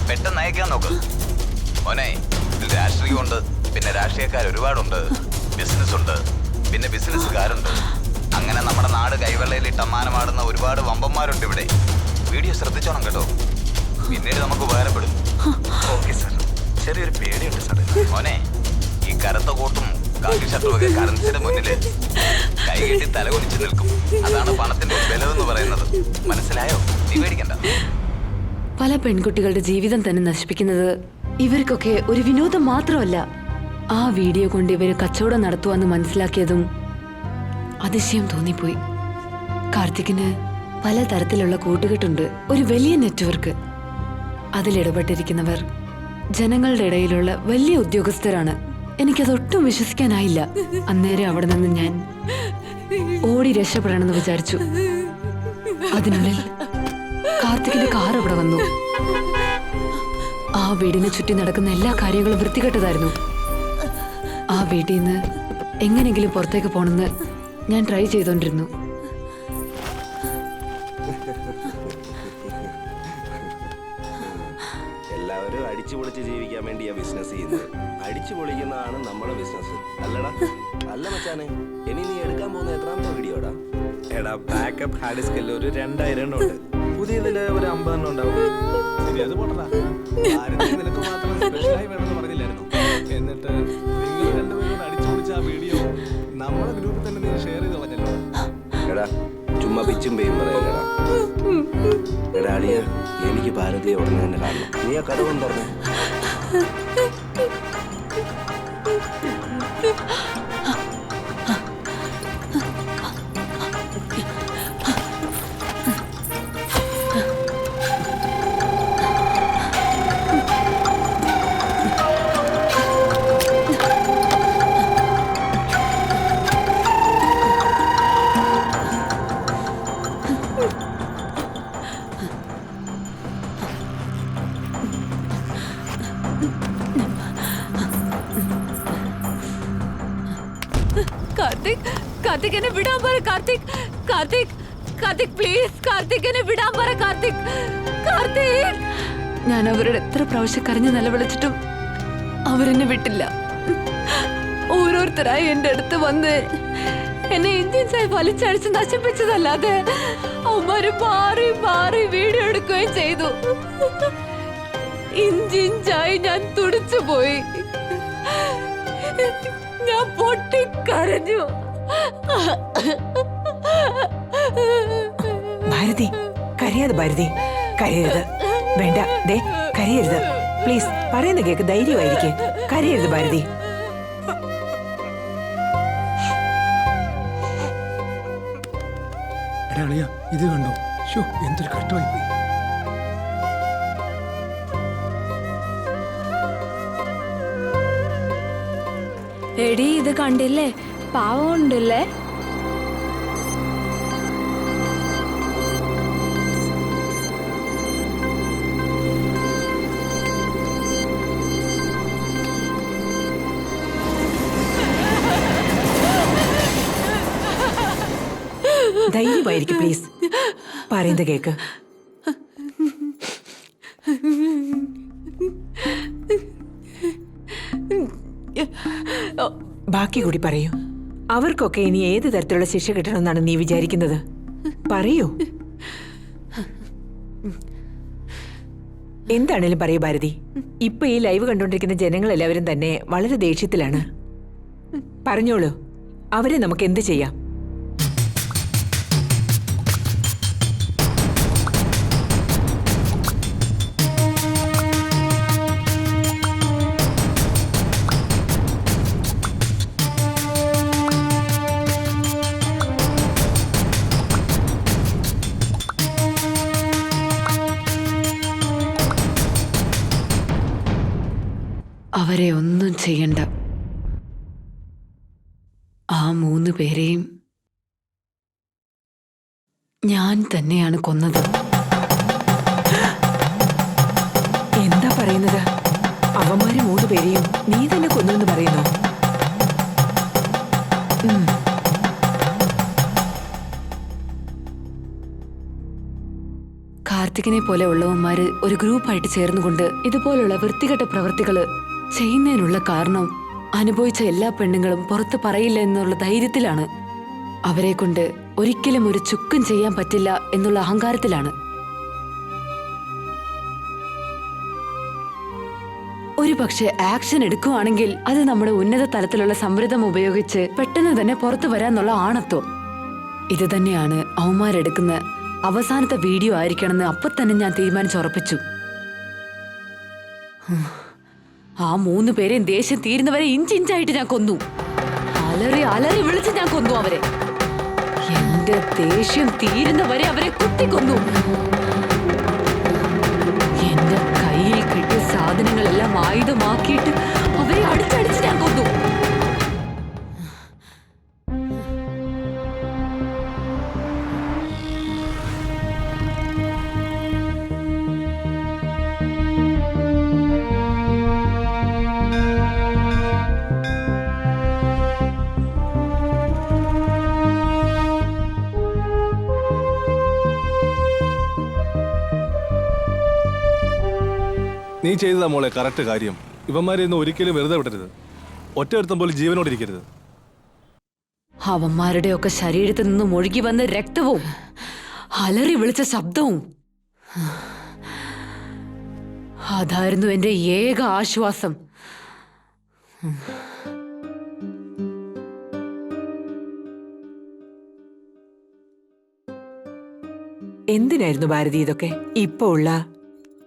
പെട്ടെന്ന് അയക്കാൻ നോക്ക് മോനെ. ഇതിൽ രാഷ്ട്രീയമുണ്ട്, പിന്നെ രാഷ്ട്രീയക്കാർ ഒരുപാടുണ്ട്, ബിസിനസ് ഉണ്ട്, പിന്നെ ബിസിനസ്സുകാരുണ്ട്. അങ്ങനെ നമ്മുടെ നാട് കൈവെള്ളയിൽ അമ്മാനമാടുന്ന ഒരുപാട് വമ്പന്മാരുണ്ട് ഇവിടെ. വീഡിയോ ശ്രദ്ധിച്ചോണം കേട്ടോ, പിന്നീട് നമുക്ക് ഉപകാരപ്പെടും. Okay sir. ചെറിയൊരു പേടിയുണ്ട് സാർ. മോനെ, ഈ കറുത്ത കോട്ടും കാക്കി ഷർട്ടുമൊക്കെ കറൻസിയുടെ മുന്നിൽ കൈകെട്ടി തലകുനിച്ച് നിൽക്കും. അതാണ് പണത്തിന്റെ ബലമെന്ന് പറയുന്നത്. മനസ്സിലായോ? നീ പേടിക്കണ്ട. പല പെൺകുട്ടികളുടെ ജീവിതം തന്നെ നശിപ്പിക്കുന്നത് ഇവർക്കൊക്കെ ഒരു വിനോദം മാത്രമല്ല. ആ വീഡിയോ കൊണ്ട് ഇവര് കച്ചവടം നടത്തുവാന്ന് മനസ്സിലാക്കിയതും അതിശയം തോന്നിപ്പോയി. കാർത്തികിന് പലതരത്തിലുള്ള കൂട്ടുകെട്ടുണ്ട്, ഒരു വലിയ നെറ്റ്വർക്ക്. അതിലിടപെട്ടിരിക്കുന്നവർ ജനങ്ങളുടെ ഇടയിലുള്ള വലിയ ഉദ്യോഗസ്ഥരാണ്. എനിക്കതൊട്ടും വിശ്വസിക്കാനായില്ല. അന്നേരം അവിടെ നിന്ന് ഞാൻ ഓടി രക്ഷപ്പെടണമെന്ന് വിചാരിച്ചു. അതിനുള്ളിൽ കാർത്തികിന്റെ കാർ അവിടെ വന്നു. ആ വീടിനെ ചുറ്റി നടക്കുന്ന എല്ലാ കാര്യങ്ങളും വൃത്തികെട്ടതായിരുന്നു. ആ വീട്ടിൽ നിന്ന് എങ്ങനെങ്കിലും പുറത്തേക്ക് പോണെന്ന് ഞാൻ ട്രൈ ചെയ്തോണ്ടിരുന്നു. എല്ലാവരും അടിച്ചു പൊളിച്ച് ജീവിക്കാൻ വേണ്ടിയാ ബിസിനസ് ചെയ്യുന്നത്. അടിച്ചു പൊളിക്കുന്നതാണ് നമ്മുടെ ബിസിനസ്, അല്ലടാ? അല്ല മച്ചാനെ, ഇനി നീ എടുക്കാൻ പോകുന്ന എത്രാമത്തെ വീഡിയോടാ? എടാ, ബാക്കപ്പ് ഹാർഡ് ഡിസ്കിൽ ഒരു 2000 എണ്ണം ഉണ്ട്. പുതിയതില് ഒരു 50 എണ്ണം ഉണ്ടാവും. ശരി, അത് പോട്ടടാ. നിനക്ക് മാത്രം സ്പെഷ്യലായി വേണമെന്ന് പറഞ്ഞില്ലായിരുന്നു? എന്നിട്ട് നിങ്ങൾ രണ്ടുപേരും അടിച്ചു പൊളിച്ച ആ വീഡിയോ നമ്മുടെ ഗ്രൂപ്പിൽ തന്നെ നീ ഷെയർ ചെയ്ത് കളഞ്ഞല്ലോ. എടാ, ചുമ്മാ പിച്ചും പെയ്യും പറയല്ലടാ. എടാ അളിയ, എനിക്ക് ഭാരതീയ ഉടനെ തന്നെ കാണണം. നീ ആ കഥ കൊണ്ട് പറഞ്ഞേ. കാർത്തിക്, കാർത്തിക് എന്നെ വിടാൻ പറ. കാർത്തിക്, കാർത്തിക്, കാർത്തിക് പ്ലീസ്. കാർത്തിക് എന്നെ വിടാൻ പറ. കാർത്തിക്, കാർത്തിക്. ഞാൻ അവരുടെ എത്ര പ്രാവശ്യം കരഞ്ഞു നിലവിളിച്ചിട്ടും അവരെന്നെ വിട്ടില്ല. ഓരോരുത്തരായി എന്റെ അടുത്ത് വന്ന് എന്നെ ഇഞ്ചിഞ്ചായി വലിച്ചഴിച്ച് നശിപ്പിച്ചതല്ലാതെ അവന്മാര് മാറി മാറി വീഡിയോ എടുക്കുകയും ചെയ്തു. ഇഞ്ചിഞ്ചായി ഞാൻ തുടിച്ചു പോയി. ഞാൻ പൊട്ടിക്കരഞ്ഞു. ഭാരതി, കരയാതെ ഭാരതി, കരയരുത്. വേണ്ട, ദേ കരയരുത്. പ്ലീസ്, പറയുന്ന കേക്ക്, ധൈര്യമായിരിക്കെ. കരയരുത് ഭാരതി. ഇത് കണ്ടോ? ഷോ, എന്തൊരു കഷ്ടമായി പോയി. എടി ഇത് കണ്ടില്ലേ, പാവം ഉണ്ടല്ലേ. ധൈര്യമായിരിക്കും പ്ലീസ്. പറയുന്ന കേക്ക്. ബാക്കി കൂടി പറയൂ. അവർക്കൊക്കെ ഇനി ഏത് തരത്തിലുള്ള ശിക്ഷ കിട്ടണമെന്നാണ് നീ വിചാരിക്കുന്നത്? പറയൂ. എന്താണേലും പറയൂ ഭാരതി. ഇപ്പൊ ഈ ലൈവ് കണ്ടുകൊണ്ടിരിക്കുന്ന ജനങ്ങളെല്ലാവരും തന്നെ വളരെ ദേഷ്യത്തിലാണ്. പറഞ്ഞോളൂ, അവരെ നമുക്ക് എന്ത് ചെയ്യാം? അവരെ ഒന്നും ചെയ്യണ്ട. ആ 3 പേരെയും ഞാൻ തന്നെയാണ് കൊന്നത്. എന്താ പറയുന്നത്? അവന്മാര് 3 പേരെയും നീ തന്നെ കൊന്നെന്ന് പറയുന്നു? കാർത്തികിനെ പോലെ ഉള്ളവന്മാര് ഒരു ഗ്രൂപ്പായിട്ട് ചേർന്നുകൊണ്ട് ഇതുപോലുള്ള വൃത്തികെട്ട പ്രവൃത്തികള് ചെയ്യുന്നതിനുള്ള കാരണം അനുഭവിച്ച എല്ലാ പെണ്ണുങ്ങളും പുറത്ത് പറയില്ല എന്നുള്ള ധൈര്യത്തിലാണ്. അവരെ കൊണ്ട് ഒരിക്കലും ഒരു ചുക്കും ചെയ്യാൻ പറ്റില്ല എന്നുള്ള അഹങ്കാരത്തിലാണ്. ഒരു പക്ഷെ ആക്ഷൻ എടുക്കുവാണെങ്കിൽ അത് നമ്മുടെ ഉന്നത തലത്തിലുള്ള സംവൃതം ഉപയോഗിച്ച് പെട്ടെന്ന് തന്നെ പുറത്തു വരാന്നുള്ള ആണത്വം. ഇത് തന്നെയാണ് അവന്മാരെടുക്കുന്ന അവസാനത്തെ വീഡിയോ ആയിരിക്കണമെന്ന് അപ്പൊ തന്നെ ഞാൻ തീരുമാനിച്ചുറപ്പിച്ചു. ആ 3 പേരെയും ദേഷ്യം തീരുന്നവരെ ഇഞ്ചിഞ്ചായിട്ട് ഞാൻ കൊന്നു. അലറി അലറി വിളിച്ച് ഞാൻ കൊന്നു അവരെ. എന്റെ ദേഷ്യം തീരുന്നവരെ അവരെ കുത്തിക്കൊന്നു. എന്റെ കയ്യിൽ കിട്ടിയ സാധനങ്ങളെല്ലാം ആയുധമാക്കിയിട്ട് അവരെ അടിച്ചടിച്ച് ഞാൻ കൊന്നു. നീ ചെയ്തതാ മോളെ കറക്റ്റ് കാര്യം. ഇവന്മാരെ ഒന്നും ഒരിക്കലും വെറുതെ വിടരുത്. ഒറ്റയൊരുത്തം പോലും ജീവനോടിരിക്കരുത്. അവന്മാരുടെയൊക്കെ ശരീരത്തിൽ നിന്നും ഒഴുകി വന്ന രക്തവും അലറി വിളിച്ച ശബ്ദവും അതായിരുന്നു എന്റെ ഏക ആശ്വാസം. എന്തിനായിരുന്നു ഭാരതി ഇതൊക്കെ? ഇപ്പോ ഉള്ള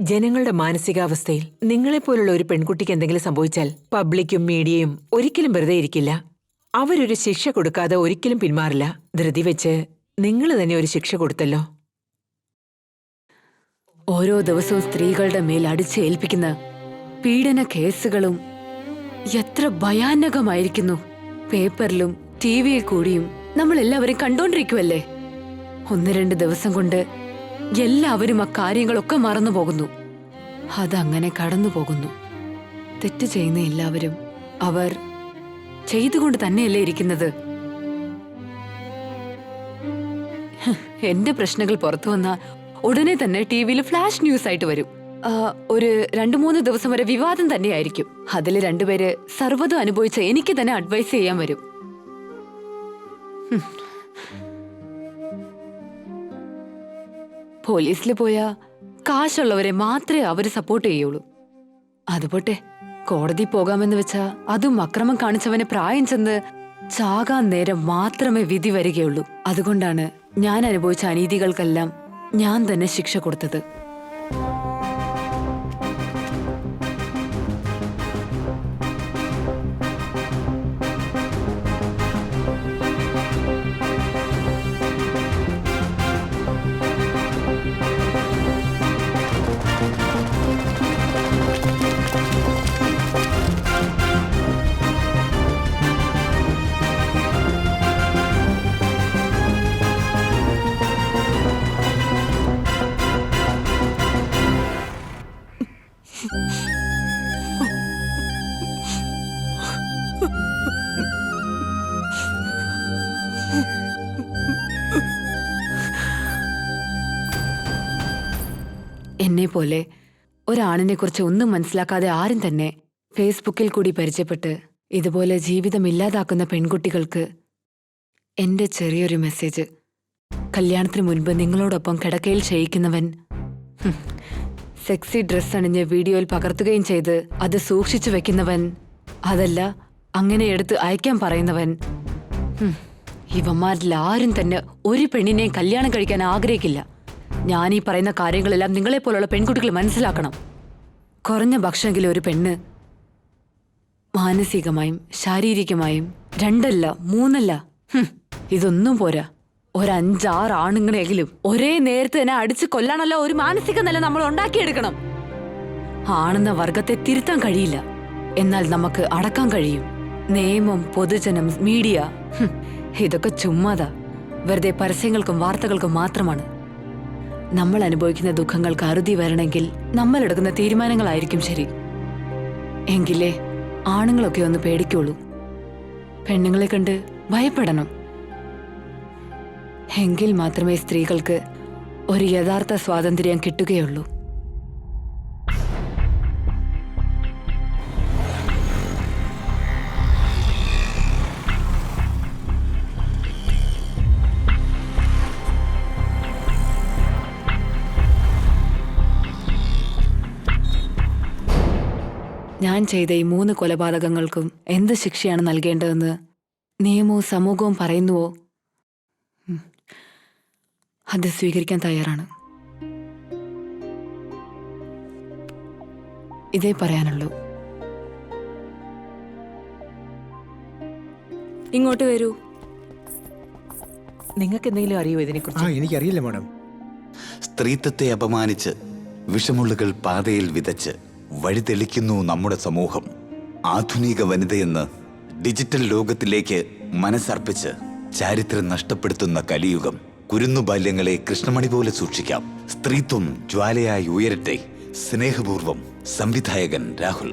ജനങ്ങളുടെ മാനസികാവസ്ഥയിൽ നിങ്ങളെപ്പോലുള്ള ഒരു പെൺകുട്ടിക്ക് എന്തെങ്കിലും സംഭവിച്ചാൽ പബ്ലിക്കും മീഡിയയും ഒരിക്കലും വെറുതെ ഇരിക്കില്ല. അവരൊരു ശിക്ഷ കൊടുക്കാതെ ഒരിക്കലും പിന്മാറില്ല. ധൃതി വെച്ച് നിങ്ങൾ തന്നെ ഒരു ശിക്ഷ കൊടുത്തല്ലോ. ഓരോ ദിവസവും സ്ത്രീകളുടെ മേൽ അടിച്ചേൽപ്പിക്കുന്ന പീഡന കേസുകളും എത്ര ഭയാനകമായിരിക്കുന്നു. പേപ്പറിലും ടിവിയിൽ കൂടിയും നമ്മൾ എല്ലാവരും കണ്ടോണ്ടിരിക്കുവല്ലേ. 1-2 ദിവസം കൊണ്ട് എല്ലാവരും ആ കാര്യങ്ങളൊക്കെ മറന്നു പോകുന്നു. അതങ്ങനെ കടന്നു പോകുന്നു. തെറ്റ് ചെയ്യുന്ന എല്ലാവരും അവർ ചെയ്തുകൊണ്ട് തന്നെയല്ലേ ഇരിക്കുന്നത്. എന്റെ പ്രശ്നങ്ങൾ പുറത്തു വന്നാൽ ഉടനെ തന്നെ ടിവിയിൽ ഫ്ലാഷ് ന്യൂസ് ആയിട്ട് വരും. ഒരു 2-3 ദിവസം വരെ വിവാദം തന്നെയായിരിക്കും. അതിൽ 2 പേര് സർവ്വതും അനുഭവിച്ച എനിക്ക് തന്നെ അഡ്വൈസ് ചെയ്യാൻ വരും. പോലീസിൽ പോയാ കാശുള്ളവരെ മാത്രമേ അവര് സപ്പോർട്ട് ചെയ്യുള്ളൂ. അതുപോട്ടെ, കോടതി പോകാമെന്ന് വെച്ചാ അതും അക്രമം കാണിച്ചവന് പ്രായം ചെന്ന് ചാകാൻ നേരം മാത്രമേ വിധി വരികയുള്ളൂ. അതുകൊണ്ടാണ് ഞാൻ അനുഭവിച്ച അനീതികൾക്കെല്ലാം ഞാൻ തന്നെ ശിക്ഷ കൊടുത്തത്. എന്നെ പോലെ ഒരാണിനെ കുറിച്ച് ഒന്നും മനസ്സിലാക്കാതെ ആരും തന്നെ ഫേസ്ബുക്കിൽ കൂടി പരിചയപ്പെട്ട് ഇതുപോലെ ജീവിതം ഇല്ലാതാക്കുന്ന പെൺകുട്ടികൾക്ക് എന്റെ ചെറിയൊരു മെസ്സേജ്. കല്യാണത്തിന് മുൻപ് നിങ്ങളോടൊപ്പം കിടക്കയിൽ ക്ഷയിക്കുന്നവൻ, സെക്സി ഡ്രസ് അണിഞ്ഞ് വീഡിയോയിൽ പകർത്തുകയും ചെയ്ത് അത് സൂക്ഷിച്ചു വെക്കുന്നവൻ, അതല്ല അങ്ങനെ എടുത്ത് അയക്കാൻ പറയുന്നവൻ, ഇവന്മാരിൽ ആരും തന്നെ ഒരു പെണ്ണിനെയും കല്യാണം കഴിക്കാൻ ആഗ്രഹിക്കില്ല. ഞാൻ ഈ പറയുന്ന കാര്യങ്ങളെല്ലാം നിങ്ങളെപ്പോലുള്ള പെൺകുട്ടികൾ മനസ്സിലാക്കണം. കുറഞ്ഞ പക്ഷമെങ്കിലും ഒരു പെണ്ണ് മാനസികമായും ശാരീരികമായും 2 അല്ല 3 അല്ല, ഇതൊന്നും പോരാ, 5-6 ആണുങ്ങളെങ്കിലും ഒരേ നേരത്തെ തന്നെ അടിച്ചു കൊല്ലാനല്ല ഒരു മാനസിക നില നമ്മൾ ഉണ്ടാക്കിയെടുക്കണം. ആണെന്ന വർഗത്തെ തിരുത്താൻ കഴിയില്ല, എന്നാൽ നമുക്ക് അടക്കാൻ കഴിയും. നിയമം, പൊതുജനം, മീഡിയ ഇതൊക്കെ ചുമ്മാതാ, വെറുതെ പരസ്യങ്ങൾക്കും വാർത്തകൾക്കും മാത്രമാണ്. നമ്മൾ അനുഭവിക്കുന്ന ദുഃഖങ്ങൾക്ക് അറുതി വരണമെങ്കിൽ നമ്മൾ എടുക്കുന്ന തീരുമാനങ്ങളായിരിക്കും ശരി. എങ്കിലേ ആണുങ്ങളൊക്കെ ഒന്ന് പേടിക്കുള്ളൂ, പെണ്ണുങ്ങളെ കണ്ട് ഭയപ്പെടണം. എങ്കിൽ മാത്രമേ സ്ത്രീകൾക്ക് ഒരു യഥാർത്ഥ സ്വാതന്ത്ര്യം കിട്ടുകയുള്ളൂ. ഞാൻ ചെയ്ത ഈ 3 കൊലപാതകങ്ങൾക്കും എന്ത് ശിക്ഷയാണ് നൽകേണ്ടതെന്ന് നിയമവും സമൂഹവും പറയുന്നുവോ അത് സ്വീകരിക്കാൻ തയ്യാറാണ്. ഇതേ പറയാനുള്ളൂ. ഇങ്ങോട്ട് വരൂ. നിങ്ങൾക്ക് എന്തെങ്കിലും അറിയോ ഇതിനെക്കുറിച്ച്? എനിക്കറിയില്ല മാഡം. സ്ത്രീത്വത്തെ അപമാനിച്ച് വിഷമുള്ളുകൾ പാതയിൽ വിതച്ച് വഴിതെളിക്കുന്നു നമ്മുടെ സമൂഹം. ആധുനിക വനിതയെന്ന് ഡിജിറ്റൽ ലോകത്തിലേക്ക് മനസ്സർപ്പിച്ച് ചാരിത്രം നഷ്ടപ്പെടുത്തുന്ന കലിയുഗം. കുരുന്നുബാല്യങ്ങളെ കൃഷ്ണമണി പോലെ സൂക്ഷിക്കാം. സ്ത്രീത്വം ജ്വാലയായി ഉയരട്ടെ. സ്നേഹപൂർവം, സംവിധായകൻ രാഹുൽ.